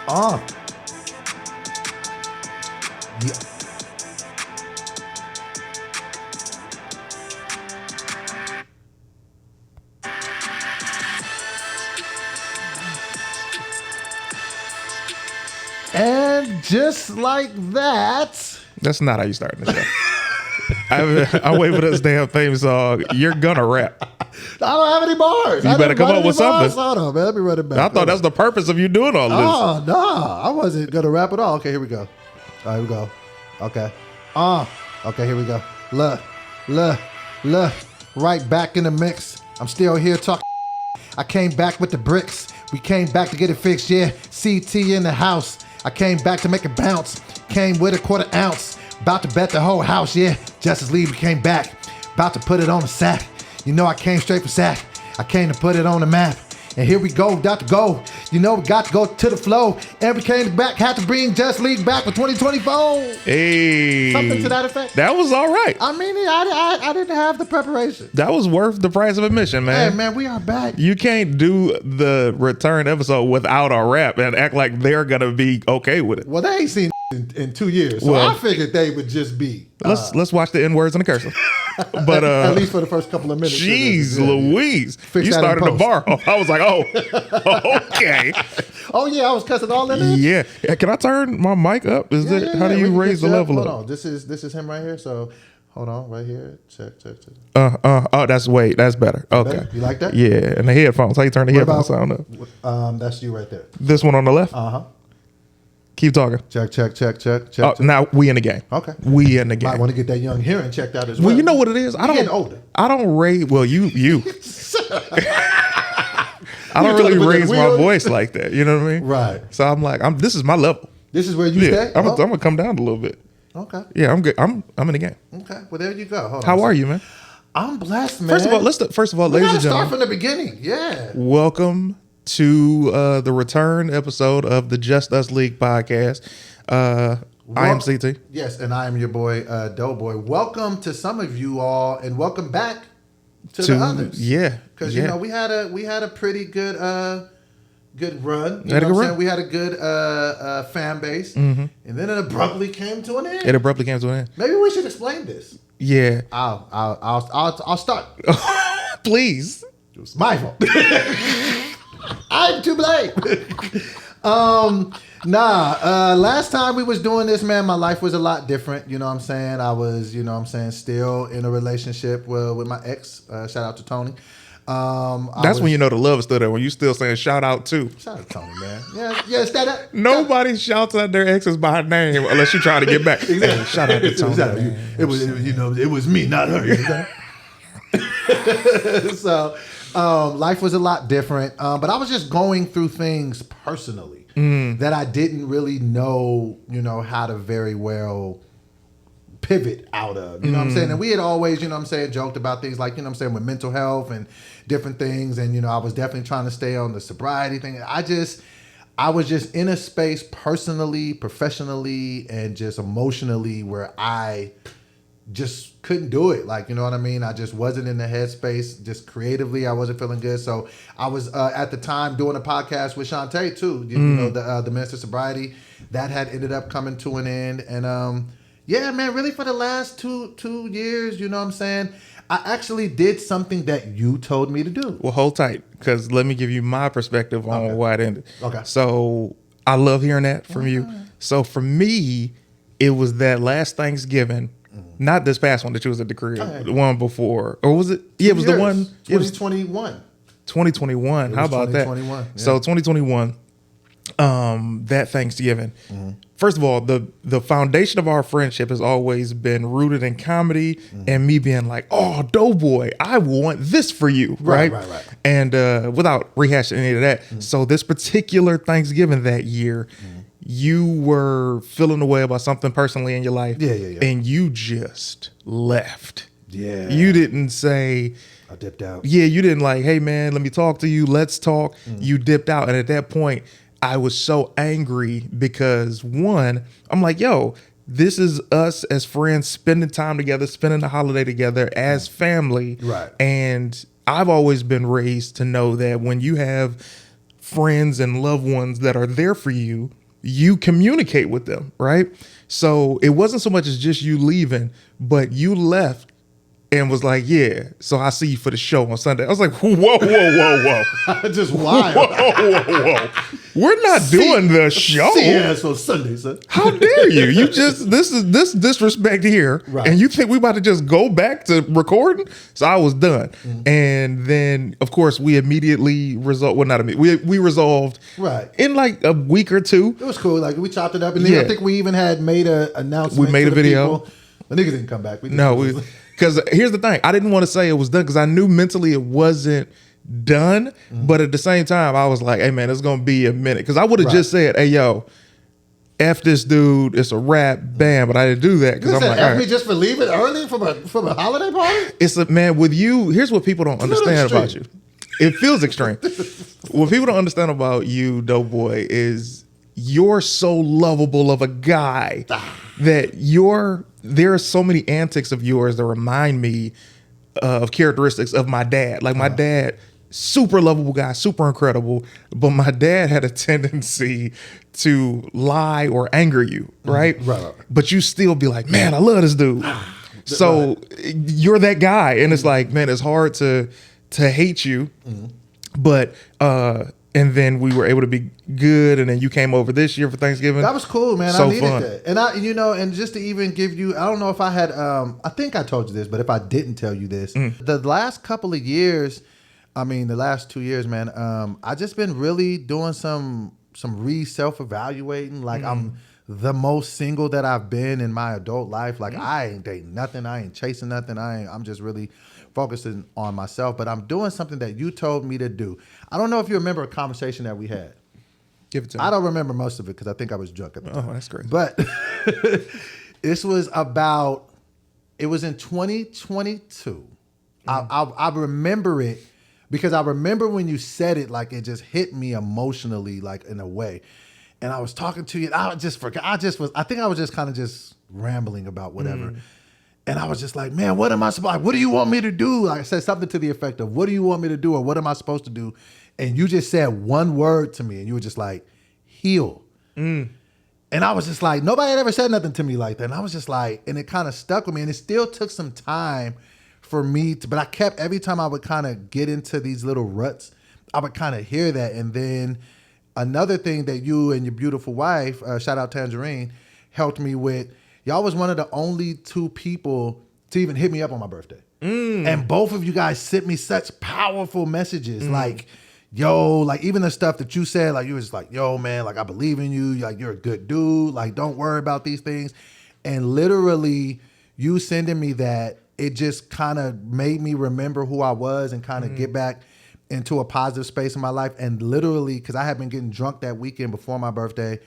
Yeah. And just like that. That's not how you start the show. I wait for this damn theme song. You're gonna rap. I don't have any bars. You better come up with something. Hold on, man. Let me run it back. I thought that's the purpose of you doing all this. Oh, no. I wasn't going to rap at all. Okay, here we go. All right, here we go. Okay. Okay, here we go. Look. Right back in the mix. I'm still here talking. I came back with the bricks. We came back to get it fixed, yeah. CT in the house. I came back to make it bounce. Came with a 1/4 ounce. About to bet the whole house, yeah. Justice League, we came back. About to put it on the sack. You know I came straight from sack. I came to put it on the map. And here we go, got to go. You know we got to go to the flow. And we came back, had to bring Justice League back for 2024. Hey. Something to that effect. That was all right. I mean, I didn't have the preparation. That was worth the price of admission, man. Hey, man, we are back. You can't do the return episode without a rap and act like they're going to be okay with it. Well, they ain't seen in 2 years. So Well, I figured they would just be. Let's watch the N-words and the cursive. But at least for the first couple of minutes. Jeez Louise. Fix You that started in the post. bar off. I was like, oh, okay. Oh, yeah, I was cussing all in this? Yeah. Can I turn my mic up? Yeah, How do we you can raise get the you level Hold up? on. This is him right here. So hold on, right here. Check. Oh, that's better. Okay. Better? You like that? Yeah. And the headphones. How you turn the headphones sound up? That's you right there. This one on the left? Uh-huh. Keep talking. Check. Oh, now we in the game. Okay. We in the game. Might want to get that young hearing checked out as well. Well, you know what it is? You're getting older. I don't rate. Well, you. I don't trying to really put that raise my wheel? voice like that. You know what I mean? Right. So I'm like, this is my level. This is where you Yeah. stay? I'm gonna come down a little bit. Okay. Yeah, I'm good. I'm in the game. Okay. Well, there you go. Hold on. How are you, man? I'm blessed, man. First of all, we ladies gotta and start gentlemen, from the beginning. Yeah. welcome to the return episode of the Just Us League podcast. I am CT. Yes, and I am your boy, Doughboy. Welcome to some of you all, and welcome back to the others. Yeah, Because you know we had a pretty good good run. You Had a know good what I'm run. saying? We had a good fan base, Mhm. and then it abruptly came to an end. It abruptly came to an end. Maybe we should explain this. Yeah, I'll start. please. It was my fault. I'm to blame. Last time we was doing this, man, my life was a lot different. You know what I'm saying? I was, still in a relationship with my ex. Shout out to Tony. That's when you know the love is still there. When you still saying shout out to. Shout out to Tony, man. Yeah, it's that. Nobody shouts out their exes by name unless you try to get back. Hey, shout out to Tony. Exactly. Man. It was me, not her. So, life was a lot different. But I was just going through things personally that I didn't really know, how to very well pivot out of. You know what I'm saying? And we had always, joked about things like, with mental health and different things. And, I was definitely trying to stay on the sobriety thing. I was just in a space personally, professionally, and just emotionally where I just couldn't do it. Like, you know what I mean? I just wasn't in the headspace. Just creatively, I wasn't feeling good. So I was at the time doing a podcast with Shantae too. You know, the Minister of Sobriety. That had ended up coming to an end. And yeah, man, really for the last two years, you know what I'm saying? I actually did something that you told me to do. Well, hold tight, because let me give you my perspective on why it ended. Okay. So I love hearing that from you. So for me, it was that last Thanksgiving, not this past one that you was at the crib, the one before, or was it? Yeah, it was the one. It was 2021. 2021. How about that? 2021, yeah. So 2021, that Thanksgiving. First of all, the foundation of our friendship has always been rooted in comedy and me being like, oh, Doughboy, I want this for you. Right. And without rehashing any of that. So this particular Thanksgiving that year, you were feeling away about something personally in your life. Yeah. And you just left. Yeah. You didn't say, I dipped out. yeah, you didn't like, hey man, let me talk to you. Let's talk. You dipped out. And at that point, I was so angry because one, I'm like, yo, this is us as friends spending time together, spending the holiday together as family. Right. And I've always been raised to know that when you have friends and loved ones that are there for you, you communicate with them, right? So it wasn't so much as just you leaving, but you left and was like, yeah, so I see you for the show on Sunday. I was like, whoa. Just wild. Whoa. We're not doing the show. Yeah, so Sunday, son. How dare you? You just, this disrespect here. Right. And you think we about to just go back to recording? So I was done. And then, of course, we immediately we resolved Right. in like a week or two. It was cool. Like, we chopped it up. And then I think we even had made an announcement. We made to a the video. people. The niggas didn't come back. Because here's the thing. I didn't want to say it was done because I knew mentally it wasn't done. But at the same time, I was like, hey, man, it's going to be a minute. Because I would have just said, hey, yo, F this dude. It's a rap. Bam. But I didn't do that because I'm like, F me just for leaving early from a holiday party? It's a, man, with you, here's what people don't understand about you. It feels extreme. What people don't understand about you, Doughboy, is you're so lovable of a guy that there are so many antics of yours that remind me of characteristics of my dad. Like my dad, super lovable guy, super incredible, but my dad had a tendency to lie or anger you, right? Right. But you still be like, man, I love this dude. So you're that guy, and it's like, man, it's hard to hate you, but and then we were able to be good, and then you came over this year for Thanksgiving. That was cool, man. So I needed fun. that. And and just to even give you, I don't know if I had, I think I told you this, but if I didn't tell you this, the last couple of years, the last 2 years, man, I just been really doing some self-evaluating. Like I'm the most single that I've been in my adult life. Like I ain't dating nothing. I ain't chasing nothing. I'm just really focusing on myself, but I'm doing something that you told me to do. I don't know if you remember a conversation that we had. Give it to me. I don't remember most of it because I think I was drunk at the time. Oh, that's great. But this was it was in 2022. I remember it because I remember when you said it, like it just hit me emotionally, like in a way. And I was talking to you, and I just forgot. I think I was just kind of just rambling about whatever. And I was just like, man, what am I supposed? Like, what do you want me to do? Like I said something to the effect of, what do you want me to do, or what am I supposed to do? And you just said one word to me, and you were just like, heal. And I was just like, nobody had ever said nothing to me like that. And I was just like, and it kind of stuck with me. And it still took some time for me to, but I kept, every time I would kind of get into these little ruts, I would kind of hear that. And then another thing that you and your beautiful wife, shout out Tangerine, helped me with, y'all was one of the only two people to even hit me up on my birthday. And both of you guys sent me such powerful messages. Like, yo, like even the stuff that you said, like you was like, yo, man, like I believe in you. Like you're a good dude. Like don't worry about these things. And literally you sending me that, it just kind of made me remember who I was and kind of get back into a positive space in my life. And literally, because I had been getting drunk that weekend before my birthday,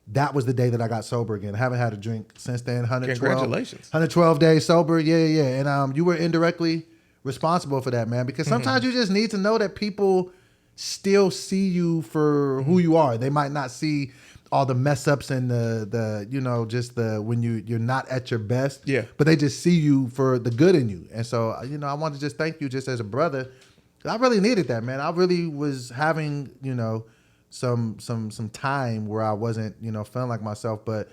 that was the day that I got sober again. I haven't had a drink since then. 112, Congratulations. 112 days sober. Yeah. And you were indirectly responsible for that, man, because sometimes you just need to know that people still see you for who you are. They might not see all the mess ups and the when you're not at your best. Yeah. But they just see you for the good in you. And so, I want to just thank you just as a brother. I really needed that, man. I really was having, some time where I wasn't, feeling like myself. But,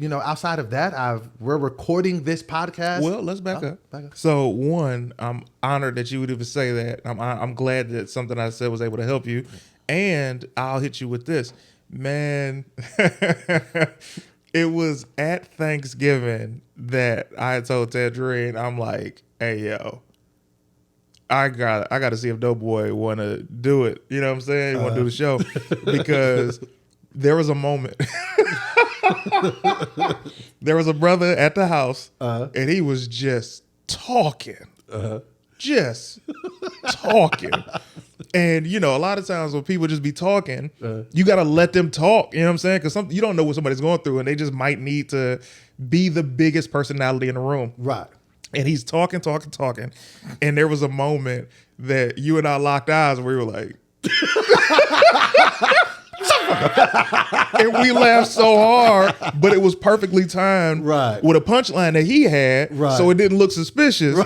outside of that, we're recording this podcast. Well, let's back up. So one, I'm honored that you would even say that. I'm glad that something I said was able to help you. And I'll hit you with this. Man, it was at Thanksgiving that I told Tangerine, I'm like, hey, yo, I got to see if Doughboy want to do it. You know what I'm saying? Want to do the show. Because there was a moment. There was a brother at the house, and he was just talking. Just talking. And, a lot of times when people just be talking, you got to let them talk. You know what I'm saying? Because you don't know what somebody's going through, and they just might need to be the biggest personality in the room. Right. And he's talking. And there was a moment that you and I locked eyes, and we were like... and we laughed so hard, but it was perfectly timed with a punchline that he had, so it didn't look suspicious.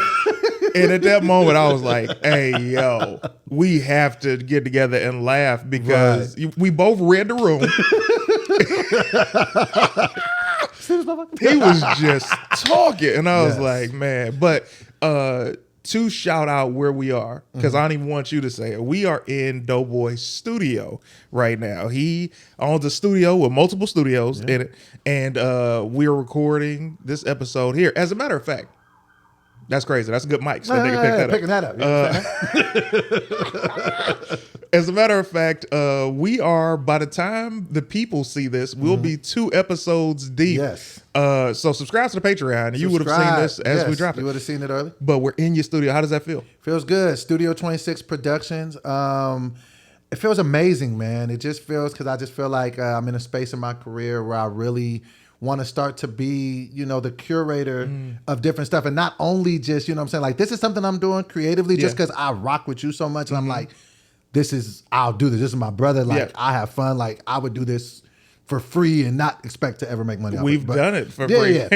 And at that moment, I was like, "Hey, yo, we have to get together and laugh because we both read the room." He was just talking, and I was like, "Man!" But to shout out where we are, because I don't even want you to say it. We are in Doughboy's studio right now. He owns a studio with multiple studios in it, and we're recording this episode here. As a matter of fact, that's crazy. That's a good mic. So they can pick that up. As a matter of fact, we are, by the time the people see this, we'll be 2 episodes deep. Yes. So subscribe to the Patreon. You would have seen this as we drop it. You would have seen it early. But we're in your studio. How does that feel? Feels good. Studio 26 Productions. It feels amazing, man. It just feels, because I just feel like I'm in a space in my career where I really want to start to be, the curator of different stuff. And not only just, I'm saying, like, this is something I'm doing creatively just because I rock with you so much. And I'm like, I'll do this. This is my brother. Like, I have fun. Like, I would do this for free and not expect to ever make money off We've it. done it for free. Yeah.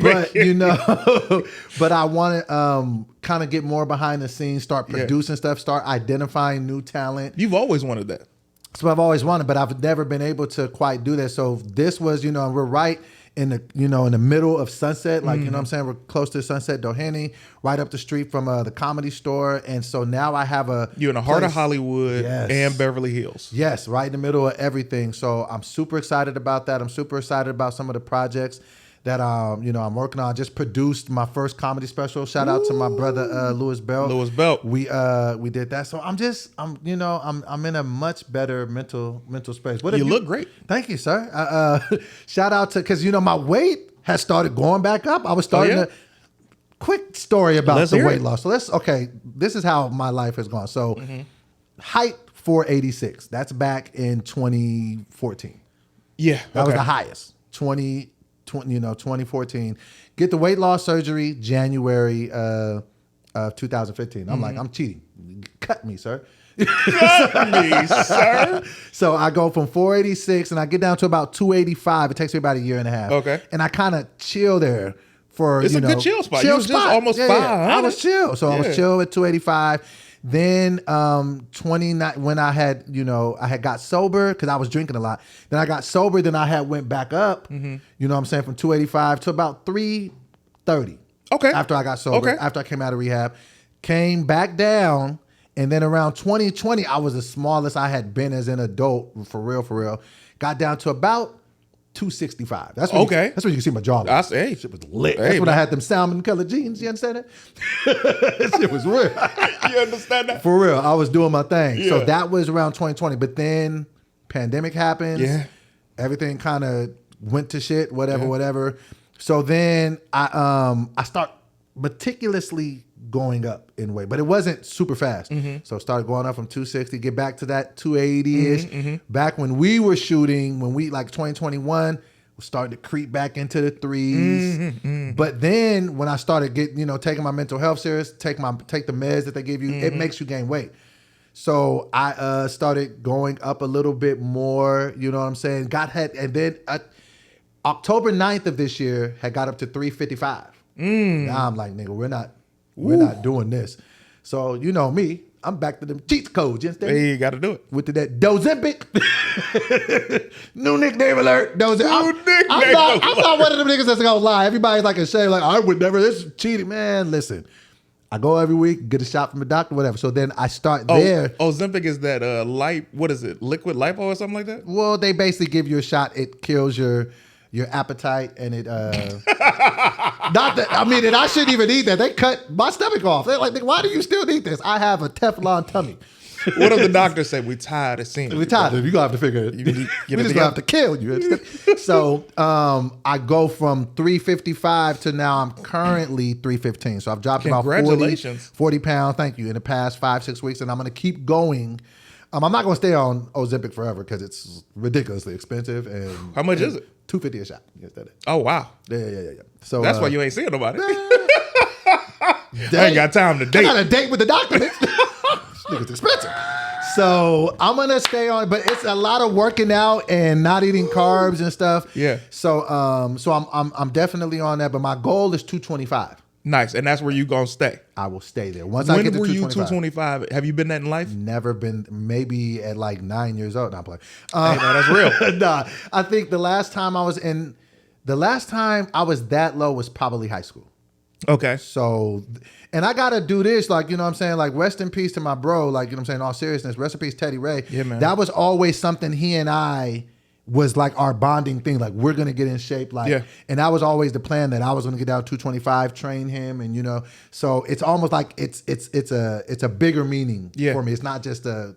But, but I want to kind of get more behind the scenes, start producing stuff, start identifying new talent. You've always wanted that. That's what I've always wanted, but I've never been able to quite do that. So this was, we're right in the, in the middle of Sunset, like, you know what I'm saying? We're close to Sunset Doheny, right up the street from the Comedy Store. And so now I have you're in the heart of Hollywood and Beverly Hills. Yes, right in the middle of everything. So I'm super excited about that. I'm super excited about some of the projects that I'm working on. I just produced my first comedy special. Shout out to my brother Louis Belt. We did that. So I'm in a much better mental space. You look great. Thank you, sir. Shout out to, because my weight has started going back up. I was starting to. Quick story about the weight loss. So this is how my life has gone. So height 486. That's back in 2014. Yeah. That was the highest. 2014. Get the weight loss surgery January of 2015. I'm like, I'm cheating. Cut me, sir. Cut me, sir. So I go from 486 and I get down to about 285. It takes me about a year and a half. Okay. And I kind of chill there for, it's a good chill spot. You was just almost 500. I was chill. So I was chill at 285. Then 29 when I had I had got sober because I was drinking a lot. Then I got sober. Then I had went back up. You know what I'm saying, from 285 to about 330. Okay. After I got sober, after I came out of rehab, came back down, and then around 2020 I was the smallest I had been as an adult for real. Got down to about 265. That's when that's when you can see my jaw. Hey, shit was lit. That's when I had them salmon colored jeans. You understand that? That shit was real. You understand that? For real. I was doing my thing. Yeah. So that was around 2020. But then pandemic happens. Yeah. Everything kind of went to shit, whatever. So then I start meticulously going up in weight, but it wasn't super fast. So started going up from 260, get back to that 280-ish. Back when we were shooting, when we like 2021, we started to creep back into the 3s. But then when I started taking my mental health serious, take the meds that they give you, it makes you gain weight. So I started going up a little bit more, you know what I'm saying? And then October 9th of this year had got up to 355. Now I'm like, nigga, we're not doing this. So you know me, I'm back to them cheat codes. You understand? Hey, you got to do it. With that Dozempic. New nickname alert. I'm not one of them niggas that's gonna lie. Everybody's like ashamed, like, I would never, this is cheating. Man, listen. I go every week, get a shot from a doctor, whatever. So then I start there. Ozempic is that what is it? Liquid lipo or something like that? Well, they basically give you a shot. It kills your appetite, and it not that, I mean, and I shouldn't even eat that. They cut my stomach off. They're like, why do you still eat this? I have a Teflon tummy. What if the doctor said, we tired of seeing it? We tired of it. You're going to have to figure it. We just going to have to kill you. So I go from 355 to now I'm currently 315. So I've dropped about 40 pounds. Thank you. In the past 5-6 weeks. And I'm going to keep going. I'm not going to stay on Ozempic forever because it's ridiculously expensive. And how much is it? $250 a shot. Oh, wow. Yeah. So that's why you ain't seeing nobody. I ain't got time to date. I got a date with the doctor. This nigga's expensive. So I'm gonna stay on, but it's a lot of working out and not eating carbs and stuff. Yeah. So I'm definitely on that, but my goal is 225. Nice. And that's where you going to stay. I will stay there. Once I get to 225. When were you 225? Have you been that in life? Never been, maybe at like 9 years old. Not playing. Hey, man, that's real. Nah, I think the last time I was that low was probably high school. Okay. So, and I got to do this, like, you know what I'm saying? Like, rest in peace to my bro. Like, you know what I'm saying? In all seriousness, rest in peace, Teddy Ray. Yeah, man. That was always something he and I was like our bonding thing. Like, we're going to get in shape. Like, yeah. And that was always the plan, that I was going to get down to 225, train him. And, you know, so it's almost like it's a bigger meaning for me. It's not just a,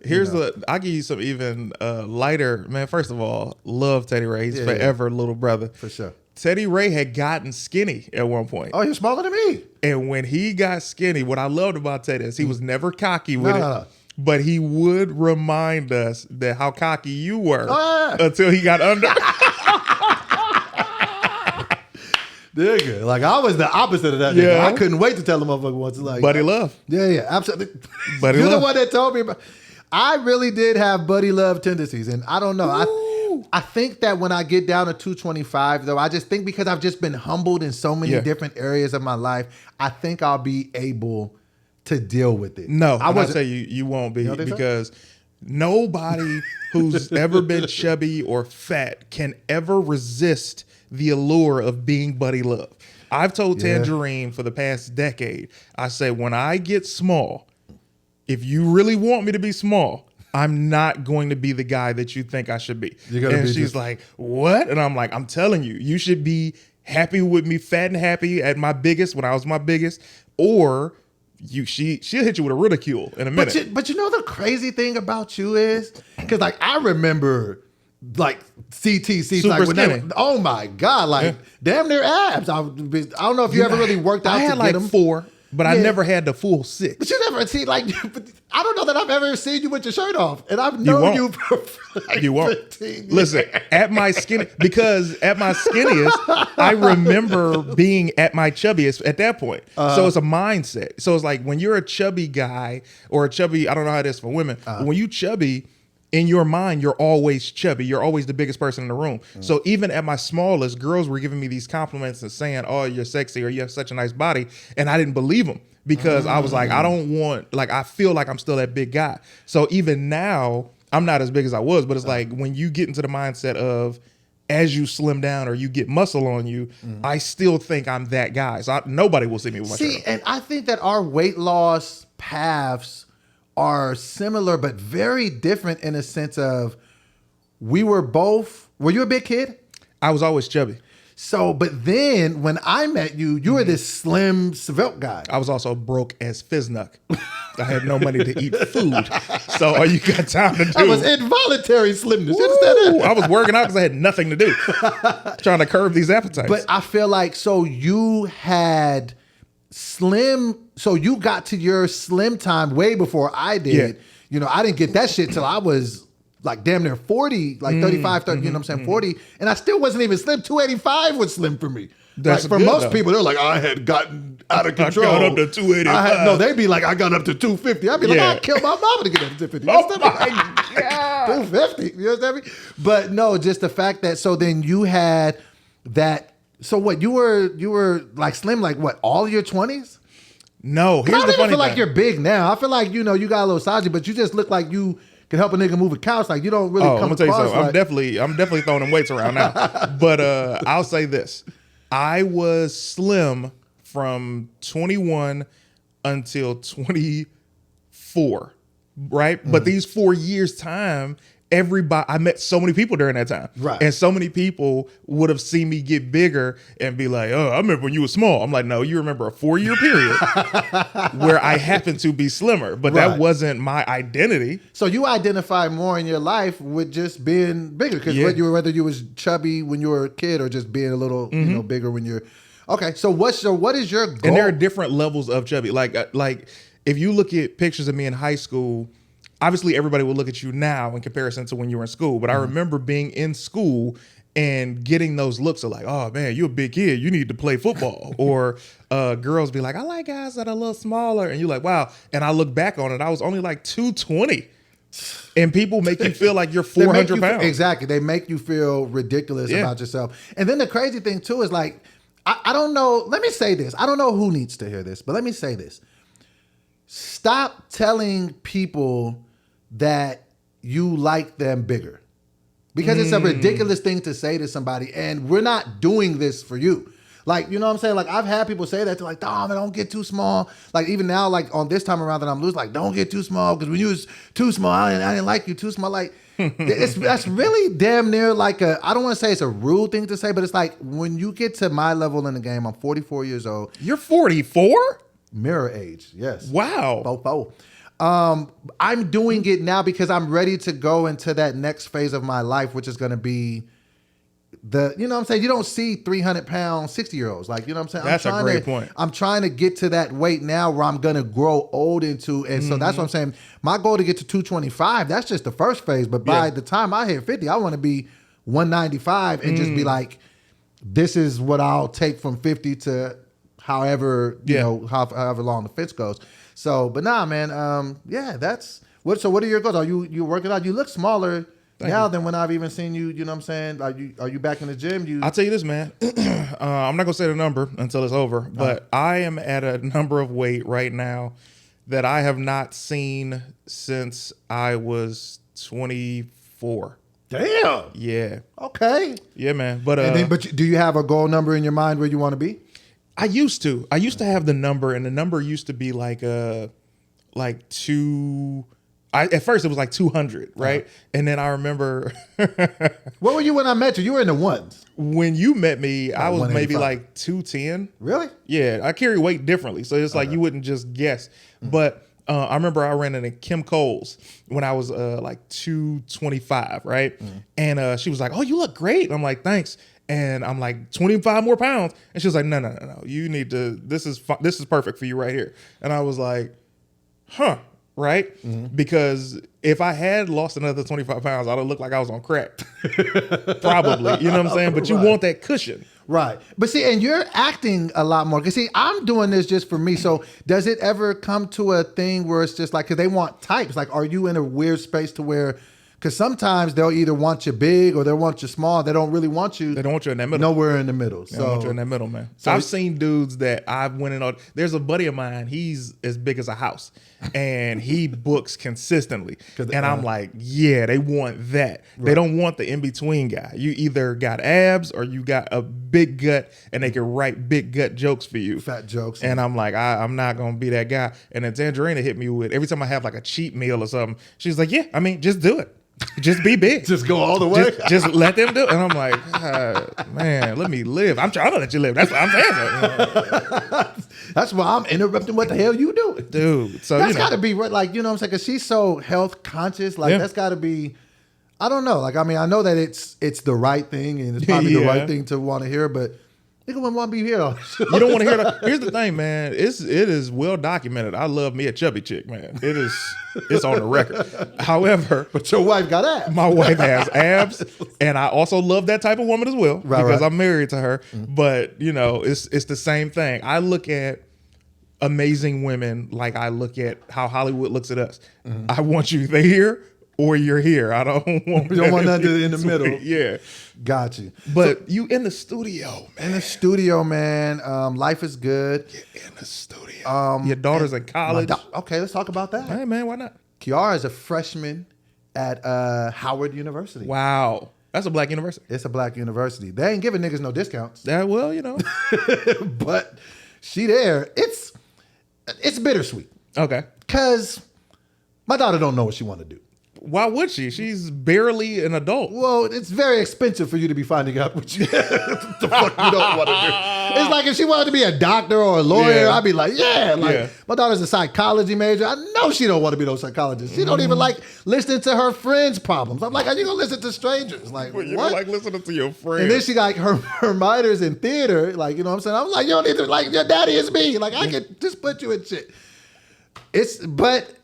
I'll give you some even lighter, man. First of all, love Teddy Ray. He's forever little brother. For sure. Teddy Ray had gotten skinny at one point. Oh, he was smaller than me. And when he got skinny, what I loved about Teddy is he was never cocky with it. But he would remind us that how cocky you were until he got under. Nigga, like I was the opposite of that nigga. I couldn't wait to tell the motherfucker once. Like, buddy love. Yeah, absolutely. Buddy You're love. the one that told me about. I really did have buddy love tendencies, and I don't know. I think that when I get down to 225, though, I just think because I've just been humbled in so many different areas of my life, I think I'll be able to deal with it. No, I would say you won't be, because nobody who's ever been chubby or fat can ever resist the allure of being buddy love. I've told Tangerine for the past decade, I say, when I get small, if you really want me to be small, I'm not going to be the guy that you think I should be. And she's like, what? And I'm like, I'm telling you, you should be happy with me, fat and happy at my biggest, when I was my biggest, or she'll hit you with a ridicule in a minute. But you know the crazy thing about you is, because like I remember like CTC, super like skinny. Oh my God, like damn near abs. I don't know if you ever really worked out I had to like get them. 4. But I never had the full 6. But you never see, like, I don't know that I've ever seen you with your shirt off. And I've known you for like you won't. 15 years. Listen, at my skinniest, I remember being at my chubbiest at that point. So it's a mindset. So it's like when you're a chubby guy or a chubby, I don't know how it is for women, but when you chubby, in your mind, you're always chubby. You're always the biggest person in the room. So even at my smallest, girls were giving me these compliments and saying, oh, you're sexy, or you have such a nice body. And I didn't believe them, because I was like, I feel like I'm still that big guy. So even now, I'm not as big as I was, but it's like when you get into the mindset of, as you slim down or you get muscle on you, I still think I'm that guy. So nobody will see me with my shirt off. And I think that our weight loss paths are similar but very different in a sense of were you a big kid? I was always chubby. So, but then when I met you, you were this slim, svelte guy. I was also broke as Fiznuck. I had no money to eat food. So all you got time to do. I was involuntary slimness. You understand that? I was working out because I had nothing to do. Trying to curb these appetites. But I feel like, so you had so you got to your slim time way before I did. Yeah. You know, I didn't get that shit till I was like damn near 40, like 35, 30, you know what I'm saying, 40. And I still wasn't even slim. 285 was slim for me. That's like for good, most though. people, they're like, I had gotten out of control. I got up to 285. They'd be like, I got up to 250. I'd be like, I'd kill my mama to get up to 250. Oh my God. 250. You understand me? But no, just the fact that, so then you had that. So what, you were like slim, like what, all your 20s? No, here's the funny thing. I don't feel like you're big now. I feel like, you know, you got a little size, but you just look like you can help a nigga move a couch. Like you don't really come across. I'm gonna tell you something. I'm definitely throwing them weights around now. But I'll say this: I was slim from 21 until 24, right? But these 4 years time, I met so many people during that time. Right. And so many people would have seen me get bigger and be like, oh, I remember when you were small. I'm like, no, you remember a 4-year period where I happened to be slimmer, but that wasn't my identity. So you identify more in your life with just being bigger, because whether you was chubby when you were a kid or just being a little, you know, bigger when you're, okay. So what is your goal? And there are different levels of chubby. Like if you look at pictures of me in high school, obviously everybody will look at you now in comparison to when you were in school. But I remember being in school and getting those looks of like, oh man, you're a big kid, you need to play football. Or girls be like, I like guys that are a little smaller. And you're like, wow. And I look back on it, I was only like 220. And people make you feel like you're 400 pounds. Exactly. They make you feel ridiculous about yourself. And then the crazy thing too is like, I don't know. Let me say this. I don't know who needs to hear this, but let me say this. Stop telling people that you like them bigger, because it's a ridiculous thing to say to somebody, and we're not doing this for you. Like, you know what I'm saying? Like, I've had people say that. They're like, "Dom, don't get too small." Like, even now, like on this time around that I'm losing, like, "Don't get too small, because when you was too small, I didn't like you too small." Like, that's really damn near like I don't want to say it's a rude thing to say, but it's like when you get to my level in the game, I'm 44 years old. You're 44? Mirror age, yes. Wow. Fofo. I'm doing it now because I'm ready to go into that next phase of my life, which is going to be you know what I'm saying? You don't see 300-pound 60-year-olds. Like, you know what I'm saying? That's a great point. I'm trying to get to that weight now where I'm going to grow old into. And so that's what I'm saying. My goal to get to 225, that's just the first phase. But by the time I hit 50, I want to be 195 and just be like, this is what I'll take from 50 to however, you know, however long the fence goes. So, but nah, man. That's what. So what are your goals? Are you working out? You look smaller now than when I've even seen you. You know what I'm saying? Are you back in the gym? I'll tell you this, man. I'm not gonna say the number until it's over, but I am at a number of weight right now that I have not seen since I was 24. Damn. Yeah. Okay. Yeah, man. But do you have a goal number in your mind where you want to be? I used to have the number, and the number used to be like two. At first it was like 200, right? And then I remember what were you when I met you? You were in the ones. When you met me, I was maybe like 210. Really? Yeah, I carry weight differently, so it's like you wouldn't just guess. But I remember I ran into Kim Coles when I was like 225, right? And she was like, "Oh, you look great." And I'm like, "Thanks." And I'm like, 25 more pounds. And she was like, no. You need to, this is perfect for you right here. And I was like, huh, right? Because if I had lost another 25 pounds, I'd have looked like I was on crack. Probably, you know what I'm saying? But you want that cushion. Right. But see, and you're acting a lot more. Because see, I'm doing this just for me. So does it ever come to a thing where it's just like, because they want types. Like, are you in a weird space to where, because sometimes they'll either want you big or they'll want you small. They don't really want you. They don't want you in that middle. Nowhere in the middle. They don't want you in that middle, man. So I've seen dudes that I've went in on. There's a buddy of mine. He's as big as a house, and he books consistently. And I'm like, yeah, they want that. Right. They don't want the in between guy. You either got abs or you got a big gut, and they can write big gut jokes for you, fat jokes. And I'm like, I'm not gonna be that guy. And then Tangerina hit me with every time I have like a cheat meal or something. She's like, yeah, I mean, just do it. Just be big. Just go all the way. Just let them do it. And I'm like, man, let me live. I'm trying to let you live. That's what I'm saying. That's why I'm interrupting what the hell you doing. Dude. So that's got to be, like, you know what I'm saying? Because she's so health conscious. Like, that's got to be, I don't know. Like, I mean, I know that it's the right thing, and it's probably the right thing to want to hear, but nigga wouldn't want to be here. You don't want to hear that. Here's the thing, man. It is well documented. I love me a chubby chick, man. It's on the record. However, but your wife got abs. My wife has abs, and I also love that type of woman as well, because I'm married to her. But you know, it's the same thing. I look at amazing women like I look at how Hollywood looks at us. I want you here or you're here. I don't want. You don't want nothing in the middle. Yeah, got you. But so, you in the studio, man. In the studio, man. Life is good. You're in the studio. Your daughter's in college. Okay, let's talk about that. Hey, man, why not? Kiara is a freshman at Howard University. Wow, that's a black university. It's a black university. They ain't giving niggas no discounts. Yeah, well, you know, but she there. It's bittersweet. Okay, because my daughter don't know what she want to do. Why would she? She's barely an adult. Well, it's very expensive for you to be finding out what the fuck you don't want to do. It's like if she wanted to be a doctor or a lawyer, I'd be like, my daughter's a psychology major. I know she don't want to be no psychologist. She don't even like listening to her friends' problems. I'm like, are you gonna listen to strangers? Like, well, you what? Don't like listening to your friends. And then she got her minors in theater. Like, you know what I'm saying? I'm like, you don't need to, like, your daddy is me. Like, I could just put you in shit. But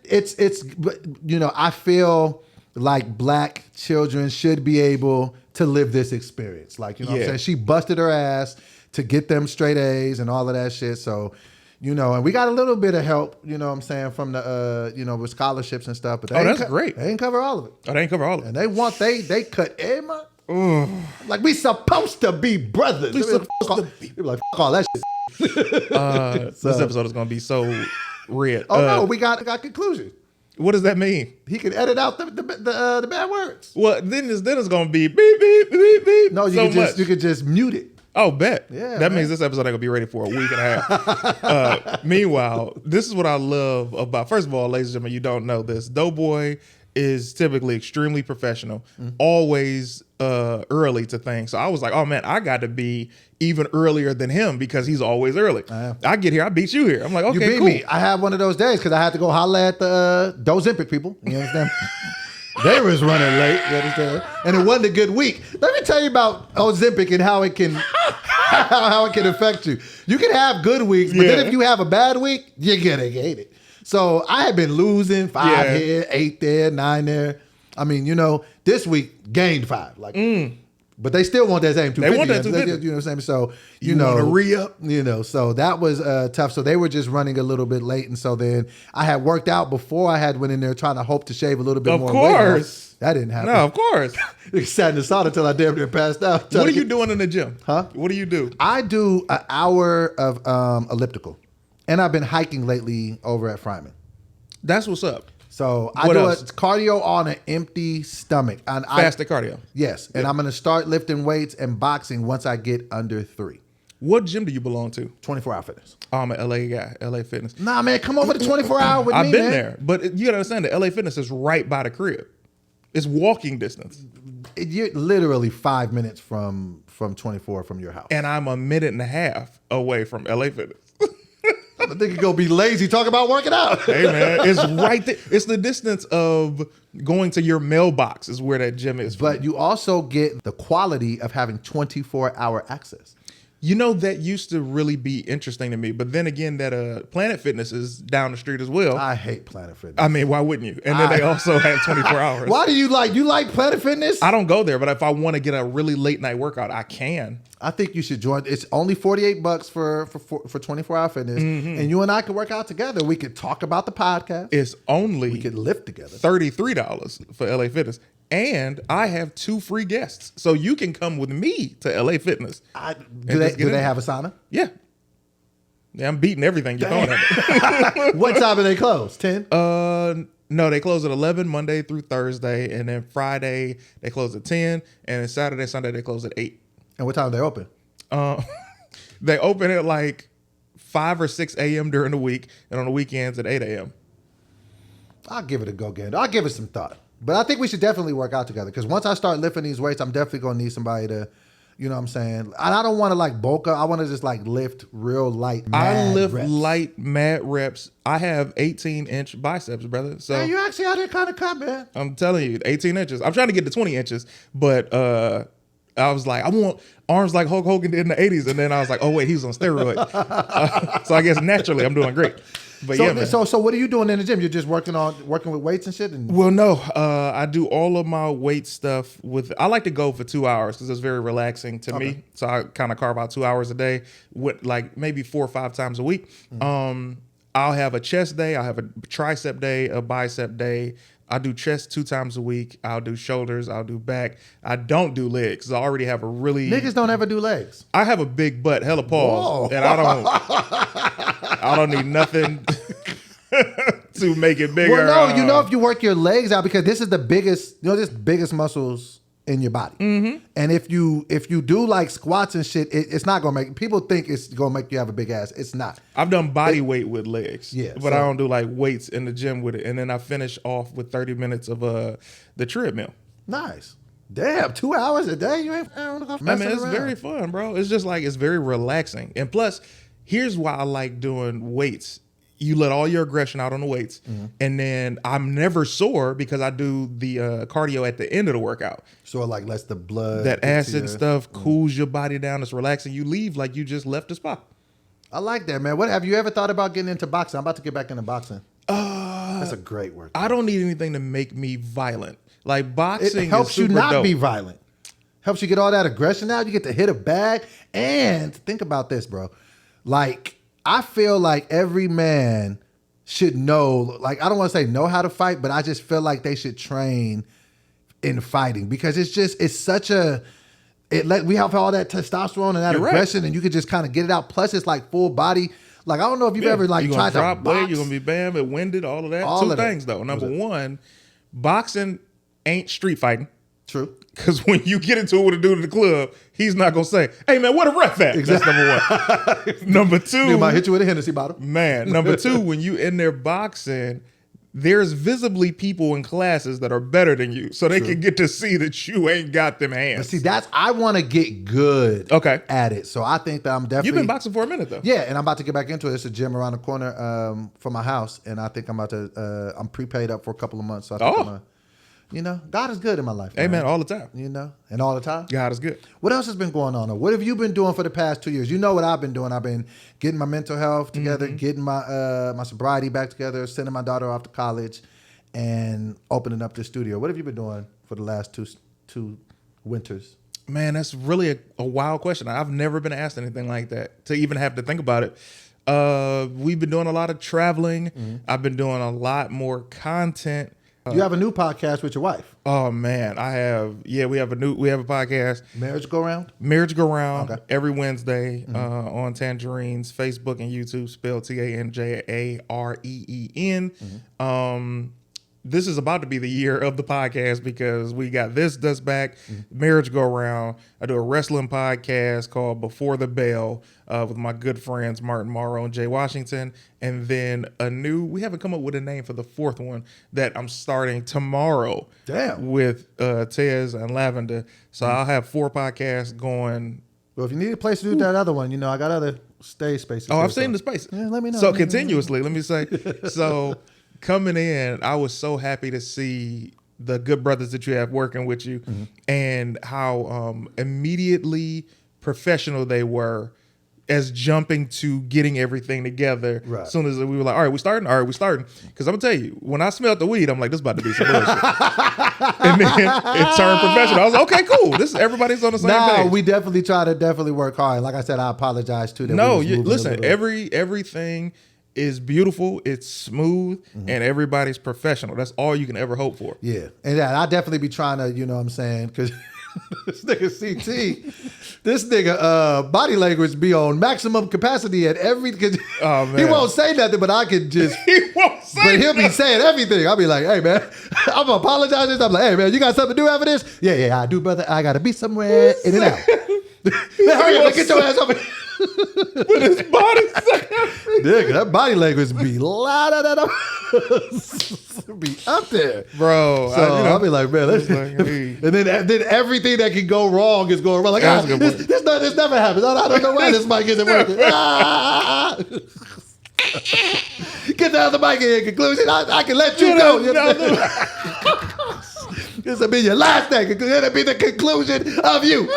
you know, I feel like black children should be able to live this experience. Like, you know what I'm saying? She busted her ass to get them straight A's and all of that shit. So, you know, and we got a little bit of help, you know what I'm saying, from the, you know, with scholarships and stuff. But that's great. They didn't cover all of it. Oh, they didn't cover all of it. And they cut every month. Like, we supposed to be brothers. We supposed to be. People like, fuck all that shit. This episode is gonna be so red. Oh no, we got conclusion. What does that mean? He can edit out the bad words. Well, then it's gonna be beep beep beep beep. No, you could just mute it. Oh, bet. Yeah, that means this episode ain't gonna be ready for a week and a half. Meanwhile, this is what I love about. First of all, ladies and gentlemen, you don't know this. Doughboy is typically extremely professional, always early to things. So I was like, oh man, I got to be even earlier than him because he's always early. I get here, I beat you here. I'm like, okay, you beat cool. me. I had one of those days because I had to go holler at the Dozempic people. You understand? They was running late. You understand? And it wasn't a good week. Let me tell you about Ozempic and how it can affect you. You can have good weeks, but then if you have a bad week, you're gonna hate it. So I had been losing 5 here, 8 there, 9 there. I mean, this week gained 5. Like, but they still want that same 250. They want that 250. You know what I'm saying? So you want to re-up. So that was tough. So they were just running a little bit late, and so then I had worked out before I had went in there trying to hope to shave a little bit more weight. Of course, that didn't happen. No, of course. They sat in the sauna until I damn near passed out. What are you doing in the gym? Huh? What do you do? I do an hour of elliptical, and I've been hiking lately over at Fryman. That's what's up. So I do a cardio on an empty stomach. And Fasted cardio. Yes. And I'm going to start lifting weights and boxing once I get under 3. What gym do you belong to? 24 Hour Fitness. Oh, I'm an LA guy, LA Fitness. Nah, man, come over to 24 Hour with me, I've been man. there. But you got to understand that LA Fitness is right by the crib. It's walking distance. You're literally 5 minutes from 24 from your house. And I'm a minute and a half away from LA Fitness. I think you're going to be lazy talking about working out. Hey, man, it's right there. It's the distance of going to your mailbox is where that gym is. But you also get the quality of having 24-hour access. That used to really be interesting to me. But then again, that Planet Fitness is down the street as well. I hate Planet Fitness. I mean, why wouldn't you? And then they also have 24 hours. Why do you like Planet Fitness? I don't go there, but if I want to get a really late night workout, I can. I think you should join. It's only $48 for 24 Hour Fitness, and you and I could work out together. We could talk about the podcast. It's only we could lift together. $33 for LA Fitness. And I have 2 free guests. So you can come with me to LA Fitness. Do they have a sauna? Yeah. Yeah, I'm beating everything you're throwing at me. What time do they close? 10? No, they close at 11 Monday through Thursday. And then Friday, they close at 10. And then Saturday, Sunday, they close at 8. And what time do they open? They open at like 5 or 6 a.m. during the week. And on the weekends at 8 a.m. I'll give it a go, Gander. I'll give it some thought. But I think we should definitely work out together because once I start lifting these weights, I'm definitely going to need somebody to, you know what I'm saying? And I don't want to like bulk up. I want to just like lift real light, mad reps. Light, mad reps. I have 18-inch biceps, brother. So man, you actually out there kind of cut, man. I'm telling you, 18 inches. I'm trying to get to 20 inches, but I was like, I want arms like Hulk Hogan did in the 80s. And then I was like, oh, wait, he's on steroids. So I guess naturally I'm doing great. But man. So what are you doing in the gym? You're just working with weights and shit? Well, no. I do all of my weight stuff I like to go for 2 hours because it's very relaxing to me. So I kind of carve out 2 hours a day with like maybe 4 or 5 times a week. Mm-hmm. I'll have a chest day. I'll have a tricep day, a bicep day. I do chest 2 times a week. I'll do shoulders. I'll do back. I don't do legs. I already have a really... Niggas don't ever do legs. I have a big butt, hella pause. Whoa. And I don't need nothing to make it bigger. Well, no, if you work your legs out, because this is the biggest, biggest muscles in your body. Mm-hmm. And if you do like squats and shit, it's not gonna make people think it's gonna make you have a big ass. It's not. I've done body weight with legs, but I don't do like weights in the gym with it. And then I finish off with 30 minutes of the treadmill. Nice. Damn, 2 hours a day? You ain't it's very fun, bro. It's just like, it's very relaxing. And plus, here's why I like doing weights. You let all your aggression out on the weights. Mm-hmm. And then I'm never sore because I do the cardio at the end of the workout. So it like lets the blood... That acid stuff cools your body down. It's relaxing. You leave like you just left the spa. I like that, man. What have you ever thought about getting into boxing? I'm about to get back into boxing. That's a great workout. I don't need anything to make me violent. Like boxing, it helps you not dope. Be violent. Helps you get all that aggression out. You get to hit a bag. And think about this, bro. Like, I feel like every man should know. Like, I don't want to say know how to fight, but I just feel like they should train in fighting because it's such a we have all that testosterone and that You're aggression right. and you could just kind of get it out. Plus it's like full body. Like I don't know if you've ever like you're tried gonna to drop box. weight, you're gonna be bam, it winded, all of that. All Two of that. things though. Number one, boxing ain't street fighting. True. Because when you get into it with a dude in the club, he's not gonna say, "Hey man, what a ref at?" Exactly. That's number one. Number two, He might hit you with a Hennessy bottle. man. Number two, when you in there boxing, there's visibly people in classes that are better than you, so they can get to see that you ain't got them hands. But see, I want to get good at it. So I think that I'm definitely. You've been boxing for a minute though. Yeah, and I'm about to get back into it. It's a gym around the corner from my house, and I think I'm about to. I'm prepaid up for a couple of months. So I think I'm gonna, God is good in my life. Amen. All the time. And all the time. God is good. What else has been going on? Though? What have you been doing for the past 2 years? You know what I've been doing. I've been getting my mental health together, getting my my sobriety back together, sending my daughter off to college, and opening up the studio. What have you been doing for the last two winters? Man, that's really a wild question. I've never been asked anything like that to even have to think about it. We've been doing a lot of traveling. I've been doing a lot more content. You have a new podcast with your wife. Oh man, I have. Yeah, we have a podcast. Marriage Go Round? Marriage Go Round Okay. every Wednesday on Tangerine's Facebook and YouTube, spelled TANJAREEN. This is about to be the year of the podcast because we got This Dust Back, Marriage Go Round. I do a wrestling podcast called Before the Bell with my good friends Martin Morrow and Jay Washington. And then we haven't come up with a name for the fourth one that I'm starting tomorrow. Damn. With Tez and Lavender. So I'll have 4 podcasts going. Well, if you need a place to do that other one, I got other stage spaces. Oh, here, I've seen the space. Yeah, let me know. So continuously, let me say. So coming in, I was so happy to see the good brothers that you have working with you and how immediately professional they were as jumping to getting everything together. Right. As soon as we were like, all right, we starting? Because I'm going to tell you, when I smelled the weed, I'm like, this is about to be some bullshit. And then it turned professional. I was like, okay, cool. Everybody's on the same page. No, we definitely try to work hard. Like I said, I apologize too. That No, we was moving a listen, little bit. everything is beautiful, it's smooth, and everybody's professional. That's all you can ever hope for. Yeah, and I definitely be trying to, you know what I'm saying, because this nigga CT, this nigga body language be on maximum capacity at every. Oh, man. He won't say nothing, but I could just. He won't say But he'll be saying everything. I'll be like, hey, man, I'm apologizing. I'm like, hey, man, you got something to do after this? Yeah, I do, brother. I got to be somewhere in and out. Man, hurry up, get your ass over here. But his body Nigga, that body language be be up there. bro. So I'll be like, man, let's, like, hey. and then everything that can go wrong is going wrong. Like, That's a good point. this never happens. I don't know why this mic isn't working. Get the other mic in conclusion. I can let you go. This will be your last thing. It'll be the conclusion of you.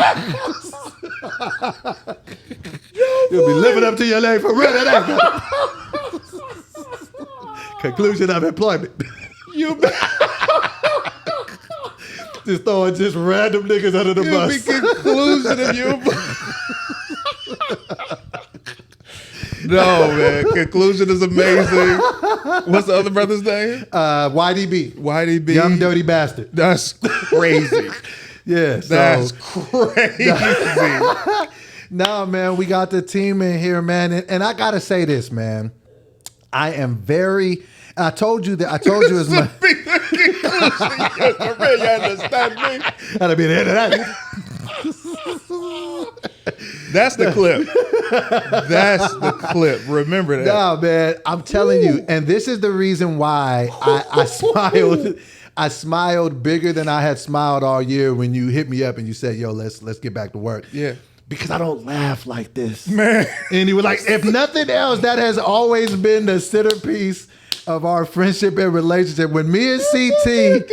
You'll be living up to your name for real today. Conclusion of employment. Just throwing just random niggas under the bus. Conclusion of you. No, man. Conclusion is amazing. What's the other brother's name? YDB. YDB. Young dirty bastard. That's crazy. Yeah. That's crazy. No, man, we got the team in here, man. And I got to say this, man. I am very... I told you as much. You understand me? That'll be the end of that. That's the clip. That's the clip. Remember that. No, man, I'm telling you. And this is the reason why I smiled. I smiled bigger than I had smiled all year when you hit me up and you said, yo, let's get back to work. Yeah. Because I don't laugh like this. Man. And he was like, if nothing else, that has always been the centerpiece of our friendship and relationship. When me and CT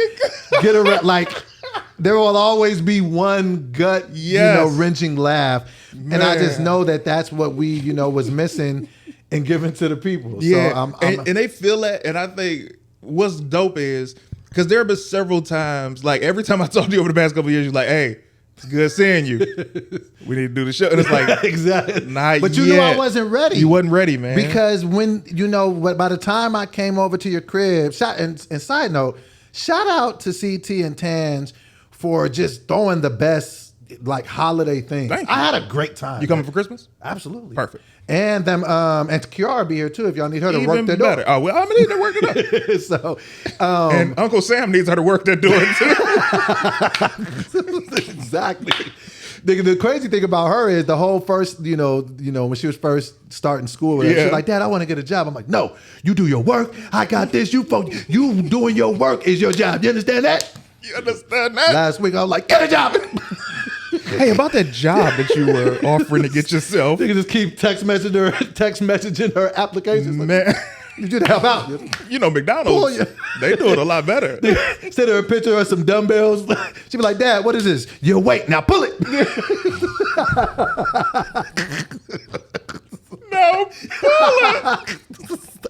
get around, like, there will always be one gut, wrenching laugh. Man. And I just know that that's what we, was missing and giving to the people. Yeah. So and they feel that. And I think what's dope is, because there have been several times, like every time I talked to you over the past couple of years, you're like, hey, it's good seeing you. We need to do the show. And it's like, exactly. Not but you yet. knew I wasn't ready. You wasn't ready, man. Because when, by the time I came over to your crib, and side note, shout out to CT and Tans for just throwing the best like holiday things. Thank you. I had a great time. You coming for Christmas? Absolutely. Perfect. And them and Kiara be here too if y'all need her to work that better. door. Oh, well, I'm gonna need to work it up. So and Uncle Sam needs her to work that door too. exactly. The crazy thing about her is the whole first, when she was first starting school, she's like, Dad, I want to get a job. I'm like, no, you do your work. I got this. You doing your work is your job. You understand that? You understand that? Last week I was like, get a job. Hey, about that job that you were offering to get yourself. You can just keep text messaging her applications. Man. Like, you should help out. McDonald's, they do it a lot better. Send her a picture of some dumbbells. She'd be like, Dad, what is this? Your weight. Now pull it. No, pull it.